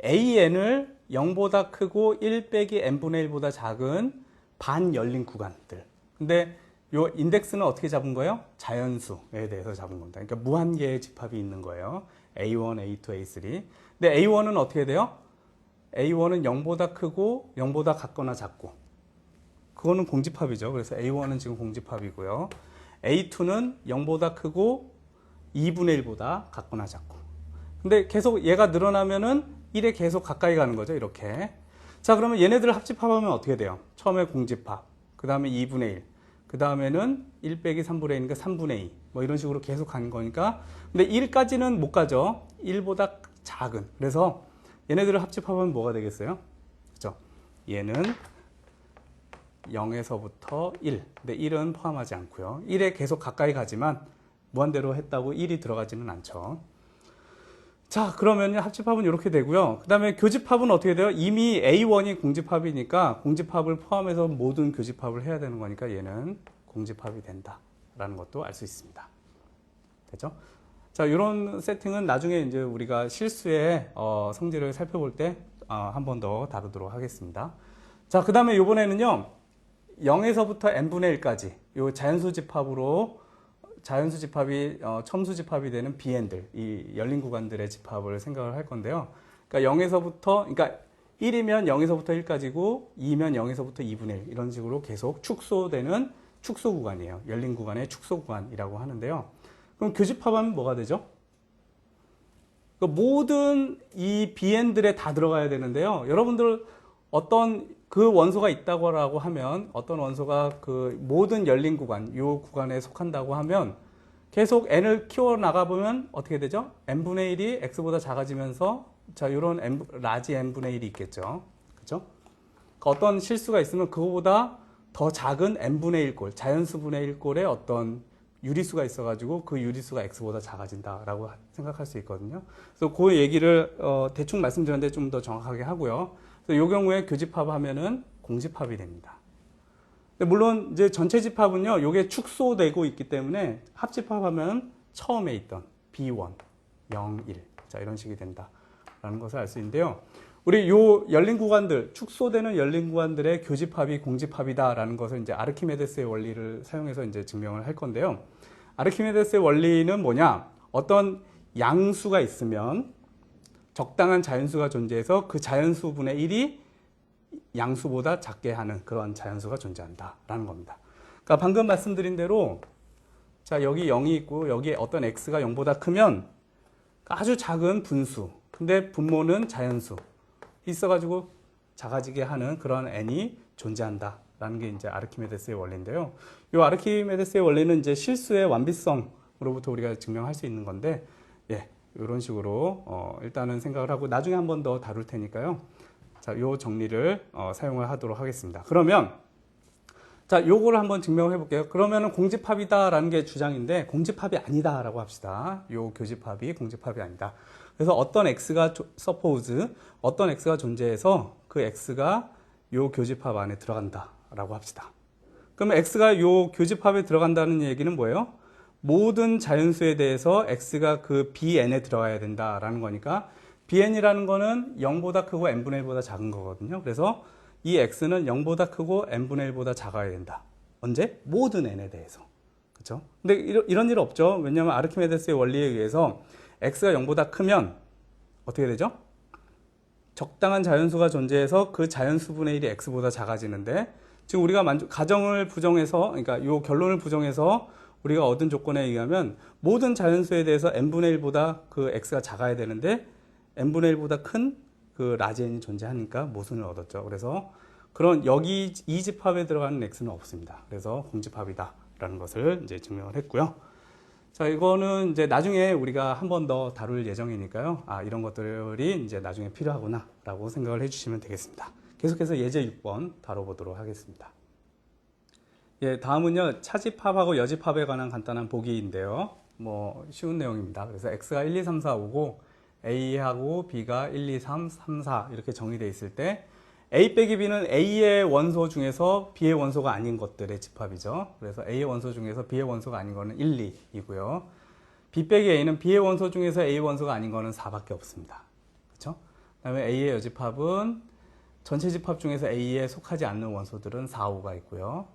AN을 0보다 크고 1 빼기 n분의 1보다 작은 반 열린 구간들. 근데 요 인덱스는 어떻게 잡은 거예요? 자연수에 대해서 잡은 겁니다. 그러니까 무한 개의 집합이 있는 거예요. A1, A2, A3. 근데 A1은 어떻게 돼요? A1은 0보다 크고 0보다 같거나 작고. 그거는 공집합이죠. 그래서 A1은 지금 공집합이고요. A2는 0보다 크고 2분의 1보다 같거나 작고. 근데 계속 얘가 늘어나면은 1에 계속 가까이 가는 거죠. 이렇게. 자, 그러면 얘네들을 합집합하면 어떻게 돼요? 처음에 공집합, 그 다음에 2분의 1, 그 다음에는 1 빼기 3분의 1이니까 3분의 2. 뭐 이런 식으로 계속 가는 거니까. 근데 1까지는 못 가죠. 1보다 작은. 그래서 얘네들을 합집합하면 뭐가 되겠어요? 그죠? 얘는 0에서부터 1. 근데 1은 포함하지 않고요. 1에 계속 가까이 가지만 무한대로 했다고 1이 들어가지는 않죠. 자, 그러면 합집합은 이렇게 되고요. 그 다음에 교집합은 어떻게 돼요? 이미 A1이 공집합이니까 공집합을 포함해서 모든 교집합을 해야 되는 거니까 얘는 공집합이 된다라는 것도 알 수 있습니다. 됐죠? 자, 이런 세팅은 나중에 이제 우리가 실수의 성질을 살펴볼 때 한 번 더 다루도록 하겠습니다. 자, 그 다음에 이번에는요, 0에서부터 n분의 1까지 이 자연수 집합으로 자연수 집합이 첨수 집합이 되는 BN들, 이 열린 구간들의 집합을 생각을 할 건데요. 그러니까 0에서부터, 그러니까 1이면 0에서부터 1까지고 2면 0에서부터 2분의 1 이런 식으로 계속 축소되는 축소 구간이에요. 열린 구간의 축소 구간이라고 하는데요. 그럼 교집합하면 뭐가 되죠? 모든 이 BN들에 다 들어가야 되는데요. 여러분들 어떤 그 원소가 있다고 하면 어떤 원소가 그 모든 열린 구간, 이 구간에 속한다고 하면 계속 n을 키워 나가 보면 어떻게 되죠? n분의 1이 x보다 작아지면서 자, 이런 라지 n분의 1이 있겠죠. 그죠? 그러니까 어떤 실수가 있으면 그거보다 더 작은 n분의 1꼴, 자연수분의 1꼴의 어떤 유리수가 있어가지고 그 유리수가 x보다 작아진다라고 생각할 수 있거든요. 그래서 그 얘기를 대충 말씀드렸는데 좀 더 정확하게 하고요. 이 경우에 교집합하면은 공집합이 됩니다. 물론 이제 전체 집합은요, 요게 축소되고 있기 때문에 합집합하면 처음에 있던 B1, 0, 1. 자, 이런 식이 된다라는 것을 알 수 있는데요. 우리 요 열린 구간들, 축소되는 열린 구간들의 교집합이 공집합이다라는 것을 이제 아르키메데스의 원리를 사용해서 이제 증명을 할 건데요. 아르키메데스의 원리는 뭐냐? 어떤 양수가 있으면 적당한 자연수가 존재해서 그 자연수분의 1이 양수보다 작게 하는 그런 자연수가 존재한다라는 겁니다. 그러니까 방금 말씀드린 대로 자 여기 0이 있고 여기에 어떤 x가 0보다 크면 아주 작은 분수 근데 분모는 자연수 있어가지고 작아지게 하는 그런 n이 존재한다라는 게 이제 아르키메데스의 원리인데요. 이 아르키메데스의 원리는 이제 실수의 완비성으로부터 우리가 증명할 수 있는 건데 예, 이런 식으로 일단은 생각을 하고 나중에 한 번 더 다룰 테니까요. 자, 요 정리를 사용을 하도록 하겠습니다. 그러면 자, 요거를 한번 증명해 볼게요. 그러면은 공집합이다라는 게 주장인데 공집합이 아니다라고 합시다. 요 교집합이 공집합이 아니다. 그래서 어떤 x가 suppose 어떤 x가 존재해서 그 x가 요 교집합 안에 들어간다라고 합시다. 그러면 x가 요 교집합에 들어간다는 얘기는 뭐예요? 모든 자연수에 대해서 x가 그 bn에 들어가야 된다라는 거니까 bn이라는 거는 0보다 크고 n분의 1보다 작은 거거든요. 그래서 이 x는 0보다 크고 n분의 1보다 작아야 된다. 언제? 모든 n에 대해서. 그렇죠? 근데 이런 일 없죠. 왜냐하면 아르키메데스의 원리에 의해서 x가 0보다 크면 어떻게 되죠? 적당한 자연수가 존재해서 그 자연수분의 1이 x보다 작아지는데 지금 우리가 가정을 부정해서 그러니까 이 결론을 부정해서 우리가 얻은 조건에 의하면 모든 자연수에 대해서 n분의 1보다 그 x가 작아야 되는데 n분의 1보다 큰 그 라지 n이 존재하니까 모순을 얻었죠. 그래서 그런 여기 이 집합에 들어가는 x는 없습니다. 그래서 공집합이다라는 것을 이제 증명을 했고요. 자, 이거는 이제 나중에 우리가 한 번 더 다룰 예정이니까요. 아, 이런 것들이 이제 나중에 필요하구나라고 생각을 해주시면 되겠습니다. 계속해서 예제 6번 다뤄보도록 하겠습니다. 예, 다음은요, 차집합하고 여집합에 관한 간단한 보기인데요. 뭐, 쉬운 내용입니다. 그래서 x가 1, 2, 3, 4, 5고, a하고 b가 1, 2, 3, 3, 4 이렇게 정의되어 있을 때, a 빼기 b는 a의 원소 중에서 b의 원소가 아닌 것들의 집합이죠. 그래서 a의 원소 중에서 b의 원소가 아닌 거는 1, 2이고요. b 빼기 a는 b의 원소 중에서 a의 원소가 아닌 거는 4밖에 없습니다. 그렇죠? 그다음에 a의 여집합은 전체 집합 중에서 a에 속하지 않는 원소들은 4, 5가 있고요.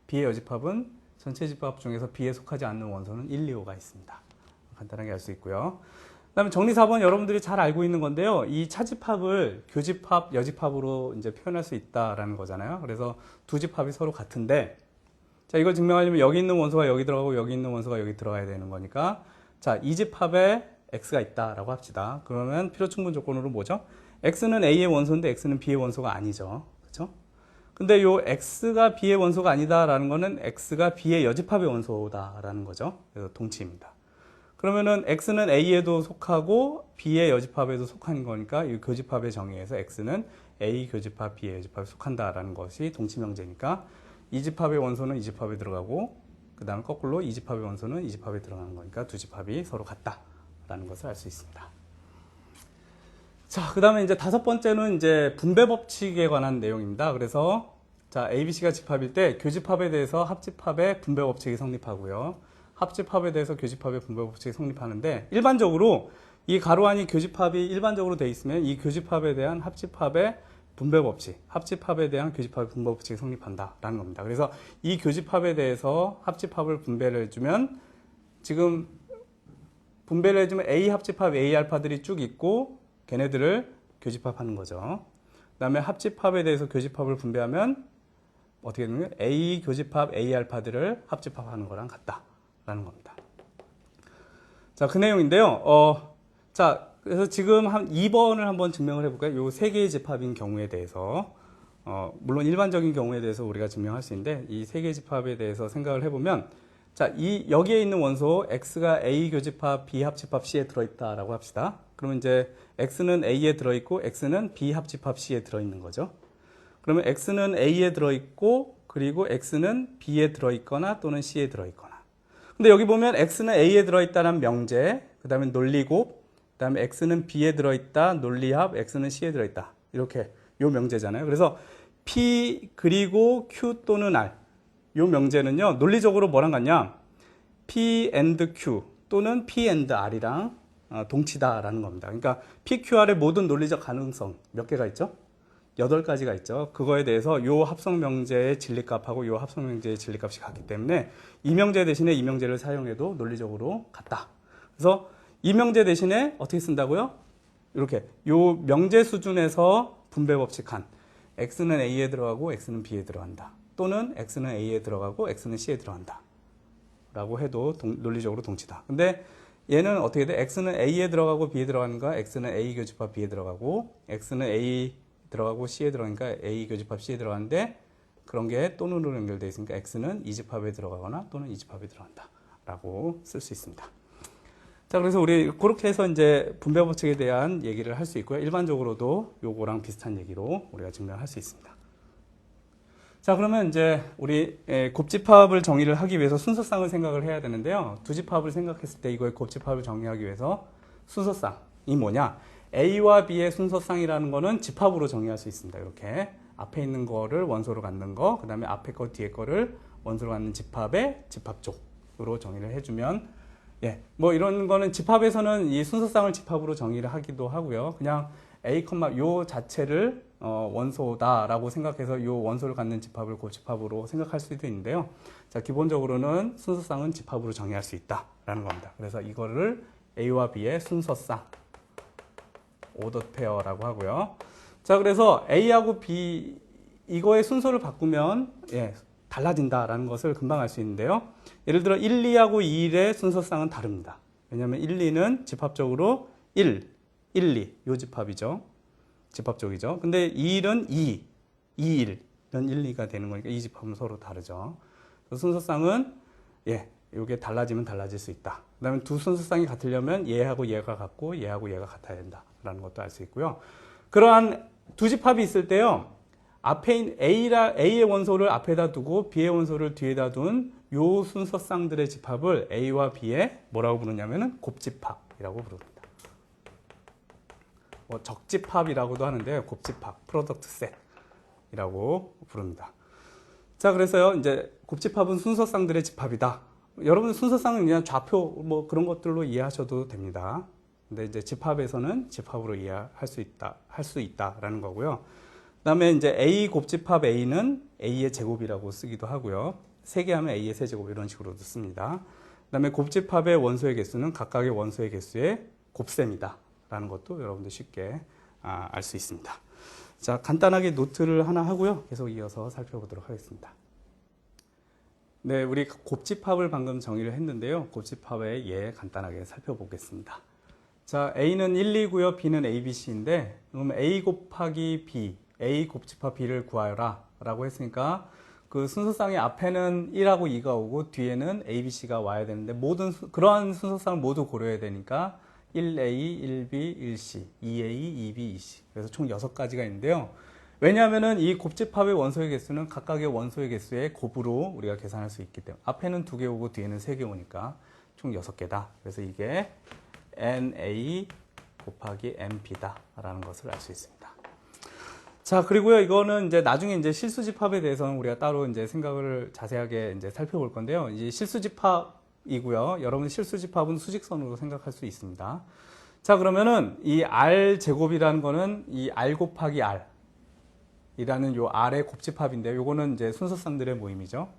b의 여집합은 전체 집합 중에서 b에 속하지 않는 원소는 1, 2, 5가 있습니다. 간단하게 알 수 있고요. 그 다음에 정리 4번 여러분들이 잘 알고 있는 건데요. 이 차집합을 교집합, 여집합으로 이제 표현할 수 있다라는 거잖아요. 그래서 두 집합이 서로 같은데, 자, 이걸 증명하려면 여기 있는 원소가 여기 들어가고 여기 있는 원소가 여기 들어가야 되는 거니까, 자, 이 집합에 x가 있다라고 합시다. 그러면 필요충분 조건으로 뭐죠? x는 a의 원소인데 x는 b의 원소가 아니죠. 그렇죠? 근데 요 x가 b의 원소가 아니다라는 거는 x가 b의 여집합의 원소다라는 거죠. 그래서 동치입니다. 그러면은 x는 a에도 속하고 b의 여집합에도 속한 거니까 이 교집합의 정의에서 x는 a 교집합, b의 여집합에 속한다라는 것이 동치명제니까 이 집합의 원소는 이 집합에 들어가고 그 다음 거꾸로 이 집합의 원소는 이 집합에 들어가는 거니까 두 집합이 서로 같다라는 것을 알 수 있습니다. 자, 그 다음에 이제 다섯 번째는 이제 분배 법칙에 관한 내용입니다. 그래서 자, ABC가 집합일 때 교집합에 대해서 합집합의 분배 법칙이 성립하고요. 합집합에 대해서 교집합의 분배 법칙이 성립하는데 일반적으로 이 가로 안이 교집합이 일반적으로 돼 있으면 이 교집합에 대한 합집합의 분배 법칙, 합집합에 대한 교집합의 분배 법칙이 성립한다라는 겁니다. 그래서 이 교집합에 대해서 합집합을 분배를 해주면 지금 분배를 해주면 A 합집합 A 알파들이 쭉 있고 걔네들을 교집합하는 거죠. 그 다음에 합집합에 대해서 교집합을 분배하면 어떻게 되냐면 A 교집합 A 알파들을 합집합하는 거랑 같다라는 겁니다. 자, 그 내용인데요. 자, 그래서 지금 한 2번을 한번 증명을 해볼까요? 요 세 개의 집합인 경우에 대해서 물론 일반적인 경우에 대해서 우리가 증명할 수 있는데 이 세 개의 집합에 대해서 생각을 해보면 자, 여기에 있는 원소 x가 A 교집합 B 합집합 C에 들어있다라고 합시다. 그러면 이제 x는 A에 들어있고 x는 B 합집합 C에 들어있는 거죠. 그러면 x는 A에 들어있고 그리고 x는 B에 들어있거나 또는 C에 들어있거나. 근데 여기 보면 x는 A에 들어있다는 명제, 그 다음에 논리곱, 그 다음에 x는 B에 들어있다, 논리합, x는 C에 들어있다. 이렇게 요 명제잖아요. 그래서 P 그리고 Q 또는 R 요 명제는요, 논리적으로 뭐랑 같냐? P and Q 또는 P and R이랑 동치다라는 겁니다. 그러니까 P, Q, R의 모든 논리적 가능성 몇 개가 있죠? 8가지가 있죠. 그거에 대해서 요 합성 명제의 진리값하고 요 합성 명제의 진리값이 같기 때문에 이 명제 대신에 이 명제를 사용해도 논리적으로 같다. 그래서 이 명제 대신에 어떻게 쓴다고요? 이렇게 요 명제 수준에서 분배 법칙한 x는 a에 들어가고 x는 b에 들어간다. 또는 x는 a에 들어가고 x는 c에 들어간다. 라고 해도 논리적으로 동치다. 근데 얘는 어떻게 돼? x는 a에 들어가고 b에 들어가는가? x는 a 교집합 b에 들어가고 x는 a 들어가고 c에 들어가니까 a 교집합 c에 들어가는데 그런 게 또는으로 연결되어 있으니까 x는 이 집합에 들어가거나 또는 이 집합에 들어간다. 라고 쓸 수 있습니다. 자, 그래서 우리 그렇게 해서 이제 분배 법칙에 대한 얘기를 할 수 있고요. 일반적으로도 요거랑 비슷한 얘기로 우리가 증명할 수 있습니다. 자, 그러면 이제 우리 곱집합을 정의를 하기 위해서 순서쌍을 생각을 해야 되는데요. 두 집합을 생각했을 때 이거의 곱집합을 정의하기 위해서 순서쌍이 뭐냐? A와 B의 순서쌍이라는 거는 집합으로 정의할 수 있습니다. 이렇게 앞에 있는 거를 원소로 갖는 거, 그 다음에 앞에 거, 뒤에 거를 원소로 갖는 집합의 집합쪽으로 정의를 해주면, 예, 뭐 이런 거는 집합에서는 이 순서쌍을 집합으로 정의를 하기도 하고요. 그냥 A, 요 자체를 원소다라고 생각해서 요 원소를 갖는 집합을 곱집합으로 생각할 수도 있는데요. 자, 기본적으로는 순서쌍은 집합으로 정의할 수 있다라는 겁니다. 그래서 이거를 A와 B의 순서쌍 오더 페어라고 하고요. 자, 그래서 A하고 B 이거의 순서를 바꾸면 예, 달라진다라는 것을 금방 알 수 있는데요. 예를 들어 1, 2하고 2, 1의 순서쌍은 다릅니다. 왜냐하면 1, 2는 집합적으로 1, 2, 요 집합이죠. 집합적이죠. 근데 2, 1은 2, 2, 1 이런 1, 2가 되는 거니까 이 집합은 서로 다르죠. 순서쌍은 예, 이게 달라지면 달라질 수 있다. 그 다음에 두 순서쌍이 같으려면 얘하고 얘가 같고 얘하고 얘가 같아야 된다라는 것도 알 수 있고요. 그러한 두 집합이 있을 때요. 앞에 있는 A의 원소를 앞에다 두고 B의 원소를 뒤에다 둔 요 순서쌍들의 집합을 A와 B의 뭐라고 부르냐면은 곱집합이라고 부릅니다. 뭐 적집합이라고도 하는데 곱집합, 프로덕트 셋이라고 부릅니다. 자, 그래서요, 이제 곱집합은 순서쌍들의 집합이다. 여러분 순서쌍은 그냥 좌표 뭐 그런 것들로 이해하셔도 됩니다. 근데 이제 집합에서는 집합으로 이해할 수 있다라는 거고요. 그다음에 이제 A 곱집합 A는 A의 제곱이라고 쓰기도 하고요. 세 개 하면 A의 세제곱 이런 식으로도 씁니다. 그다음에 곱집합의 원소의 개수는 각각의 원소의 개수의 곱셈이다. 라는 것도 여러분들 쉽게 알 수 있습니다. 자, 간단하게 노트를 하나 하고요. 계속 이어서 살펴보도록 하겠습니다. 네, 우리 곱집합을 방금 정의를 했는데요. 곱집합의 예 간단하게 살펴보겠습니다. 자, A는 1, 2고요. B는 A, B, C인데 그럼 A 곱하기 B, A 곱집합 B를 구하여라 라고 했으니까 그 순서쌍의 앞에는 1하고 2가 오고 뒤에는 A, B, C가 와야 되는데 그러한 순서쌍을 모두 고려해야 되니까 1A, 1B, 1C, 2A, 2B, 2C. 그래서 총 6가지가 있는데요. 왜냐하면은 이 곱집합의 원소의 개수는 각각의 원소의 개수의 곱으로 우리가 계산할 수 있기 때문에 앞에는 2개 오고 뒤에는 3개 오니까 총 6개다. 그래서 이게 NA 곱하기 NB다 라는 것을 알 수 있습니다. 자, 그리고요, 이거는 이제 나중에 이제 실수집합에 대해서는 우리가 따로 이제 생각을 자세하게 이제 살펴볼 건데요. 이제 실수집합이고요. 여러분 실수집합은 수직선으로 생각할 수 있습니다. 자, 그러면은 이 R 제곱이라는 거는 이 R 곱하기 R 이라는 요 R의 곱집합인데요. 요거는 이제 순서쌍들의 모임이죠.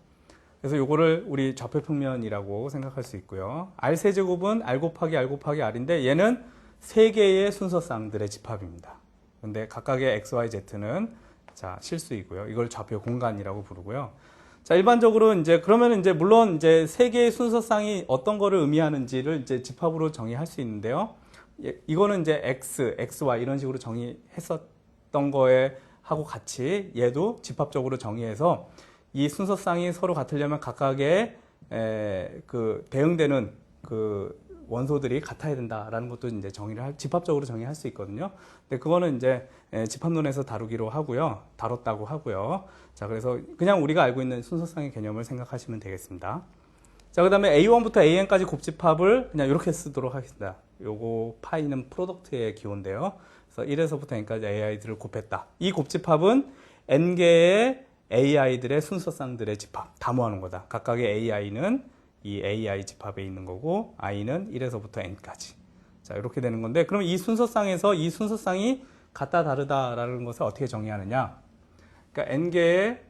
그래서 요거를 우리 좌표평면이라고 생각할 수 있고요. R 세제곱은 R 곱하기 R인데 얘는 세 개의 순서쌍들의 집합입니다. 근데 각각의 X, Y, Z는 자, 실수이고요. 이걸 좌표 공간이라고 부르고요. 자, 일반적으로 이제 그러면 이제 물론 이제 세 개의 순서쌍이 어떤 거를 의미하는지를 이제 집합으로 정의할 수 있는데요. 이거는 이제 X, Y 이런 식으로 정의했었던 거에 하고 같이 얘도 집합적으로 정의해서 이 순서쌍이 서로 같으려면 각각의 그 대응되는 그 원소들이 같아야 된다라는 것도 이제 집합적으로 정의할 수 있거든요. 근데 그거는 이제 집합론에서 다뤘다고 하고요. 자, 그래서 그냥 우리가 알고 있는 순서쌍의 개념을 생각하시면 되겠습니다. 자, 그 다음에 A1부터 AN까지 곱집합을 그냥 이렇게 쓰도록 하겠습니다. 요거 파이는 프로덕트의 기호인데요. 그래서 1에서부터 n까지 AI들을 곱했다. 이 곱집합은 n개의 AI들의 순서쌍들의 집합 다 모아놓은 거다. 각각의 AI는 이 AI 집합에 있는 거고 i는 1에서부터 n까지. 자, 이렇게 되는 건데 그럼 이 순서쌍에서 이 순서쌍이 같다 다르다라는 것을 어떻게 정의하느냐? 그러니까 n개의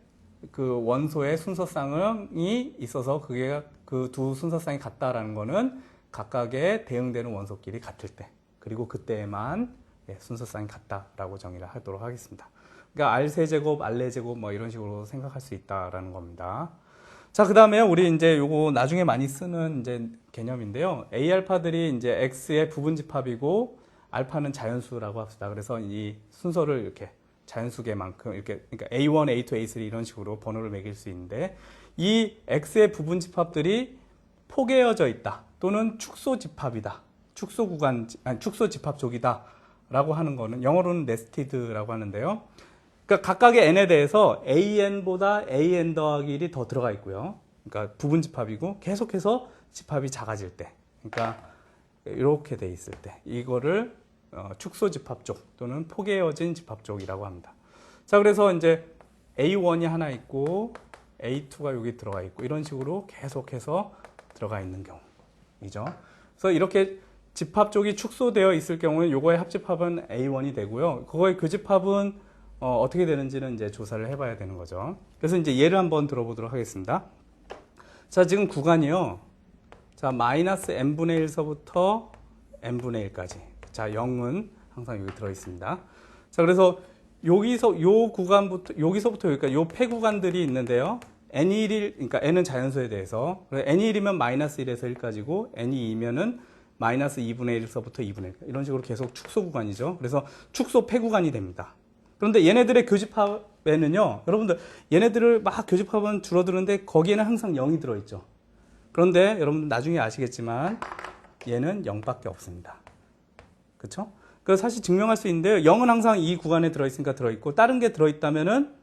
그 원소의 순서쌍이 있어서 그게 그 두 순서쌍이 같다라는 거는 각각의 대응되는 원소끼리 같을 때 그리고 그때에만 예, 순서상이 같다라고 정의를 하도록 하겠습니다. 그러니까 R 세제곱, R4제곱 뭐 이런 식으로 생각할 수 있다라는 겁니다. 자, 그 다음에 우리 이제 요거 나중에 많이 쓰는 이제 개념인데요. A 알파들이 이제 X의 부분 집합이고 알파는 자연수라고 합시다. 그래서 이 순서를 이렇게 자연수계만큼 이렇게 그러니까 A1, A2, A3 이런 식으로 번호를 매길 수 있는데 이 X의 부분 집합들이 포개어져 있다 또는 축소 집합이다. 축소 구간 아니 축소 집합족이다 라고 하는 거는 영어로는 네스티드라고 하는데요. 그러니까 각각의 n에 대해서 an보다 an 더하기 1이 더 들어가 있고요. 그러니까 부분 집합이고 계속해서 집합이 작아질 때, 그러니까 이렇게 돼 있을 때 이거를 축소 집합족 또는 포개어진 집합족이라고 합니다. 자, 그래서 이제 A1이 하나 있고 A2가 여기 들어가 있고 이런 식으로 계속해서 들어가 있는 경우이죠. 그래서 이렇게 집합족이 축소되어 있을 경우에 요거의 합집합은 A1이 되고요. 그거의 교집합은 어떻게 되는지는 이제 조사를 해봐야 되는 거죠. 그래서 이제 예를 한번 들어보도록 하겠습니다. 자, 지금 구간이요. 자, 마이너스 n분의 1서부터 n분의 1까지. 자, 0은 항상 여기 들어 있습니다. 자, 그래서 여기서 요 구간부터 여기서부터 여기까지 요 폐구간들이 있는데요. n이 1, 그러니까 n은 자연수에 대해서 n이 1이면 마이너스 1에서 1까지고 n이 2면은 마이너스 2분의 1서부터 2분의 1 이런 식으로 계속 축소 구간이죠. 그래서 축소 폐구간이 됩니다. 그런데 얘네들의 교집합에는요, 여러분들 얘네들을 막 교집합은 줄어드는데 거기에는 항상 0이 들어있죠. 그런데 여러분들 나중에 아시겠지만 얘는 0밖에 없습니다. 그렇죠? 그래서 사실 증명할 수 있는데요. 0은 항상 이 구간에 들어있으니까 들어있고 다른 게 들어있다면은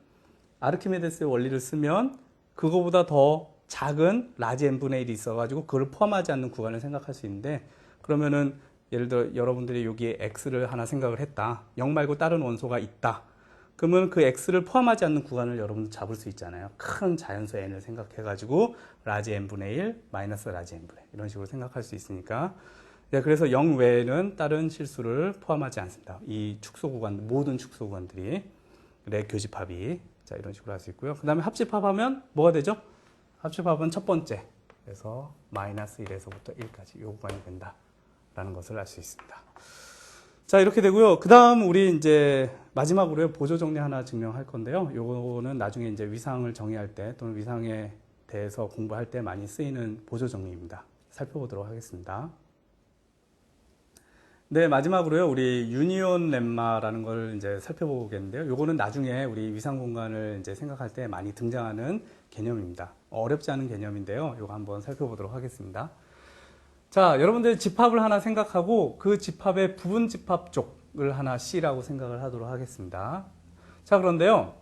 아르키메데스의 원리를 쓰면 그거보다 더 작은 라지 n분의 1이 있어가지고 그걸 포함하지 않는 구간을 생각할 수 있는데 그러면은 예를 들어 여러분들이 여기에 x를 하나 생각을 했다. 0 말고 다른 원소가 있다. 그러면 그 x를 포함하지 않는 구간을 여러분들 잡을 수 있잖아요. 큰 자연수 n을 생각해가지고 라지 n분의 1 마이너스 라지 n분의 1 이런 식으로 생각할 수 있으니까 네, 그래서 0 외에는 다른 실수를 포함하지 않습니다. 이 축소 구간 모든 축소 구간들이 교집합이 자 이런 식으로 할 수 있고요. 그 다음에 합집합하면 뭐가 되죠? 합집합은 첫 번째 그래서 마이너스 1에서부터 1까지 이 구간이 된다라는 것을 알 수 있습니다. 자 이렇게 되고요. 그 다음 우리 이제 마지막으로 보조 정리 하나 증명할 건데요. 요거는 나중에 이제 위상을 정의할 때 또는 위상에 대해서 공부할 때 많이 쓰이는 보조 정리입니다. 살펴보도록 하겠습니다. 네, 마지막으로요. 우리 유니온 렘마라는 걸 이제 살펴보겠는데요. 요거는 나중에 우리 위상 공간을 이제 생각할 때 많이 등장하는 개념입니다. 어렵지 않은 개념인데요. 요거 한번 살펴보도록 하겠습니다. 자, 여러분들 집합을 하나 생각하고 그 집합의 부분 집합 쪽을 하나 C라고 생각을 하도록 하겠습니다. 자, 그런데요.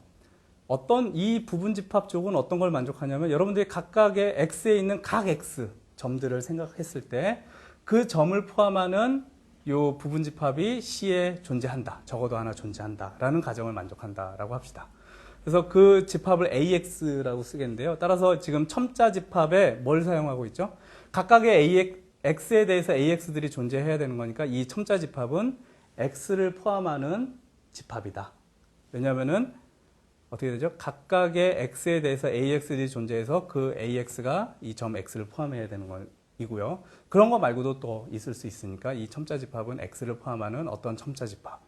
어떤 이 부분 집합 쪽은 어떤 걸 만족하냐면 여러분들이 각각의 X에 있는 각 X 점들을 생각했을 때 그 점을 포함하는 요 부분 집합이 C에 존재한다. 적어도 하나 존재한다. 라는 가정을 만족한다. 라고 합시다. 그래서 그 집합을 AX라고 쓰겠는데요. 따라서 지금 첨자 집합에 뭘 사용하고 있죠? 각각의 X에 대해서 AX들이 존재해야 되는 거니까 이 첨자 집합은 X를 포함하는 집합이다. 왜냐하면은 어떻게 되죠? 각각의 X에 대해서 AX들이 존재해서 그 AX가 이 점 X를 포함해야 되는 이고요. 그런 거 말고도 또 있을 수 있으니까 이 첨자 집합은 X를 포함하는 어떤 첨자 집합.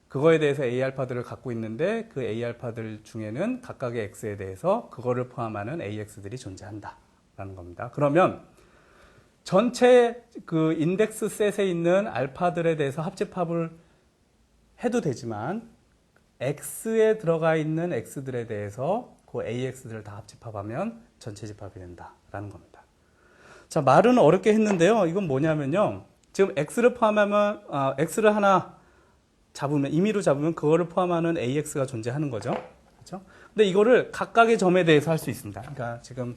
그거에 대해서 A알파들을 갖고 있는데 그 A알파들 중에는 각각의 X에 대해서 그거를 포함하는 AX들이 존재한다. 라는 겁니다. 그러면 전체 그 인덱스 셋에 있는 알파들에 대해서 합집합을 해도 되지만 X에 들어가 있는 X들에 대해서 그 AX들을 다 합집합하면 전체 집합이 된다라는 겁니다. 자, 말은 어렵게 했는데요. 이건 뭐냐면요. 지금 X를 포함하면, X를 하나 잡으면, 임의로 잡으면 그거를 포함하는 AX가 존재하는 거죠. 그렇죠? 근데 이거를 각각의 점에 대해서 할 수 있습니다. 그러니까 지금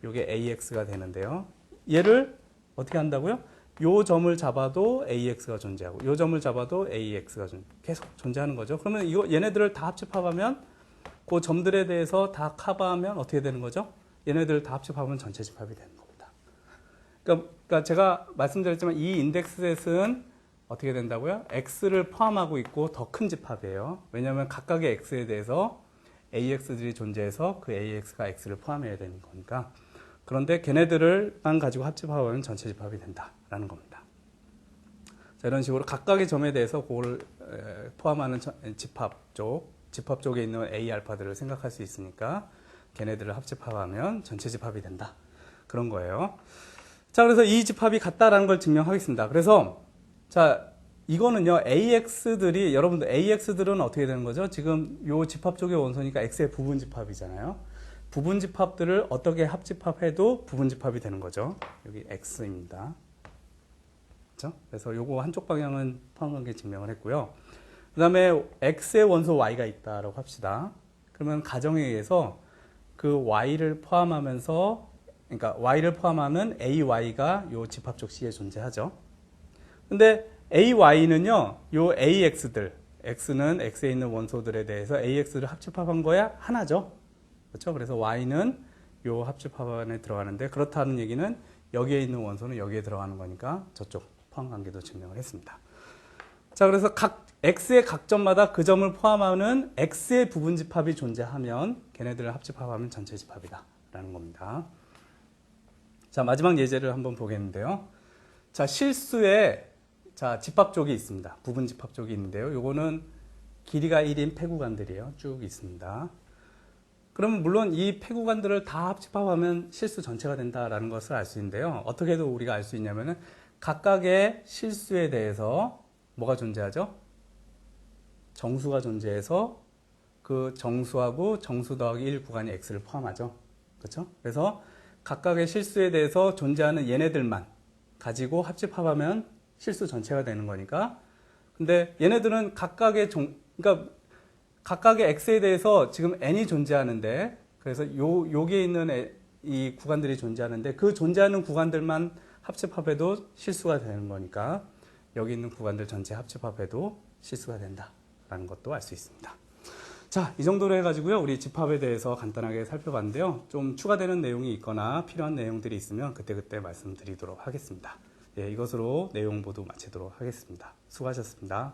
이게 AX가 되는데요. 얘를 어떻게 한다고요? 요 점을 잡아도 AX가 존재하고, 요 점을 잡아도 AX가 계속 존재하는 거죠. 그러면 얘네들을 다 합집합하면 그 점들에 대해서 다 커버하면 어떻게 되는 거죠? 얘네들을 다 합집합하면 전체 집합이 되는 겁니다. 그러니까 제가 말씀드렸지만 이 인덱스 셋은 어떻게 된다고요? X를 포함하고 있고 더 큰 집합이에요. 왜냐하면 각각의 X에 대해서 AX들이 존재해서 그 AX가 X를 포함해야 되는 거니까. 그런데 걔네들을만 가지고 합집합하면 전체 집합이 된다라는 겁니다. 자, 이런 식으로 각각의 점에 대해서 그걸 포함하는 집합 쪽에 있는 A 알파들을 생각할 수 있으니까 걔네들을 합집합하면 전체 집합이 된다. 그런 거예요. 자, 그래서 이 집합이 같다라는 걸 증명하겠습니다. 그래서 자, 이거는요, 여러분들 AX들은 어떻게 되는 거죠? 지금 요 집합 쪽의 원소니까 X의 부분 집합이잖아요. 부분 집합들을 어떻게 합집합해도 부분 집합이 되는 거죠. 여기 X입니다. 그렇죠? 그래서 요거 한쪽 방향은 포함관계 증명을 했고요. 그 다음에 X의 원소 Y가 있다라고 합시다. 그러면 가정에 의해서 그 Y를 포함하면서, 그러니까 Y를 포함하면 AY가 요 집합 쪽 C에 존재하죠. 근데 AY는요, 요 AX들, X는 X에 있는 원소들에 대해서 AX를 합집합한 거야 하나죠. 그렇죠? 그래서 Y는 요 합집합 안에 들어가는데, 그렇다는 얘기는 여기에 있는 원소는 여기에 들어가는 거니까 저쪽 포함관계도 증명을 했습니다. 자, 그래서 각 X의 각 점마다 그 점을 포함하는 X의 부분 집합이 존재하면 걔네들을 합집합하면 전체 집합이다 라는 겁니다. 자, 마지막 예제를 한번 보겠는데요. 자, 실수에 집합 쪽이 있습니다. 부분 집합 쪽이 있는데요. 요거는 길이가 1인 폐구간들이에요. 쭉 있습니다. 그러면 물론 이 폐구간들을 다 합집합하면 실수 전체가 된다라는 것을 알 수 있는데요. 어떻게 해도 우리가 알 수 있냐면은 각각의 실수에 대해서 뭐가 존재하죠? 정수가 존재해서 그 정수하고 정수 더하기 1 구간이 X를 포함하죠. 그렇죠? 그래서 각각의 실수에 대해서 존재하는 얘네들만 가지고 합집합하면 실수 전체가 되는 거니까. 근데 얘네들은 그러니까 각각의 X에 대해서 지금 N이 존재하는데, 그래서 여기에 있는 이 구간들이 존재하는데, 그 존재하는 구간들만 합집합해도 실수가 되는 거니까, 여기 있는 구간들 전체 합집합해도 실수가 된다라는 것도 알 수 있습니다. 자, 이 정도로 해가지고요, 우리 집합에 대해서 간단하게 살펴봤는데요. 좀 추가되는 내용이 있거나 필요한 내용들이 있으면 그때그때 말씀드리도록 하겠습니다. 예, 이것으로 내용 모두 마치도록 하겠습니다. 수고하셨습니다.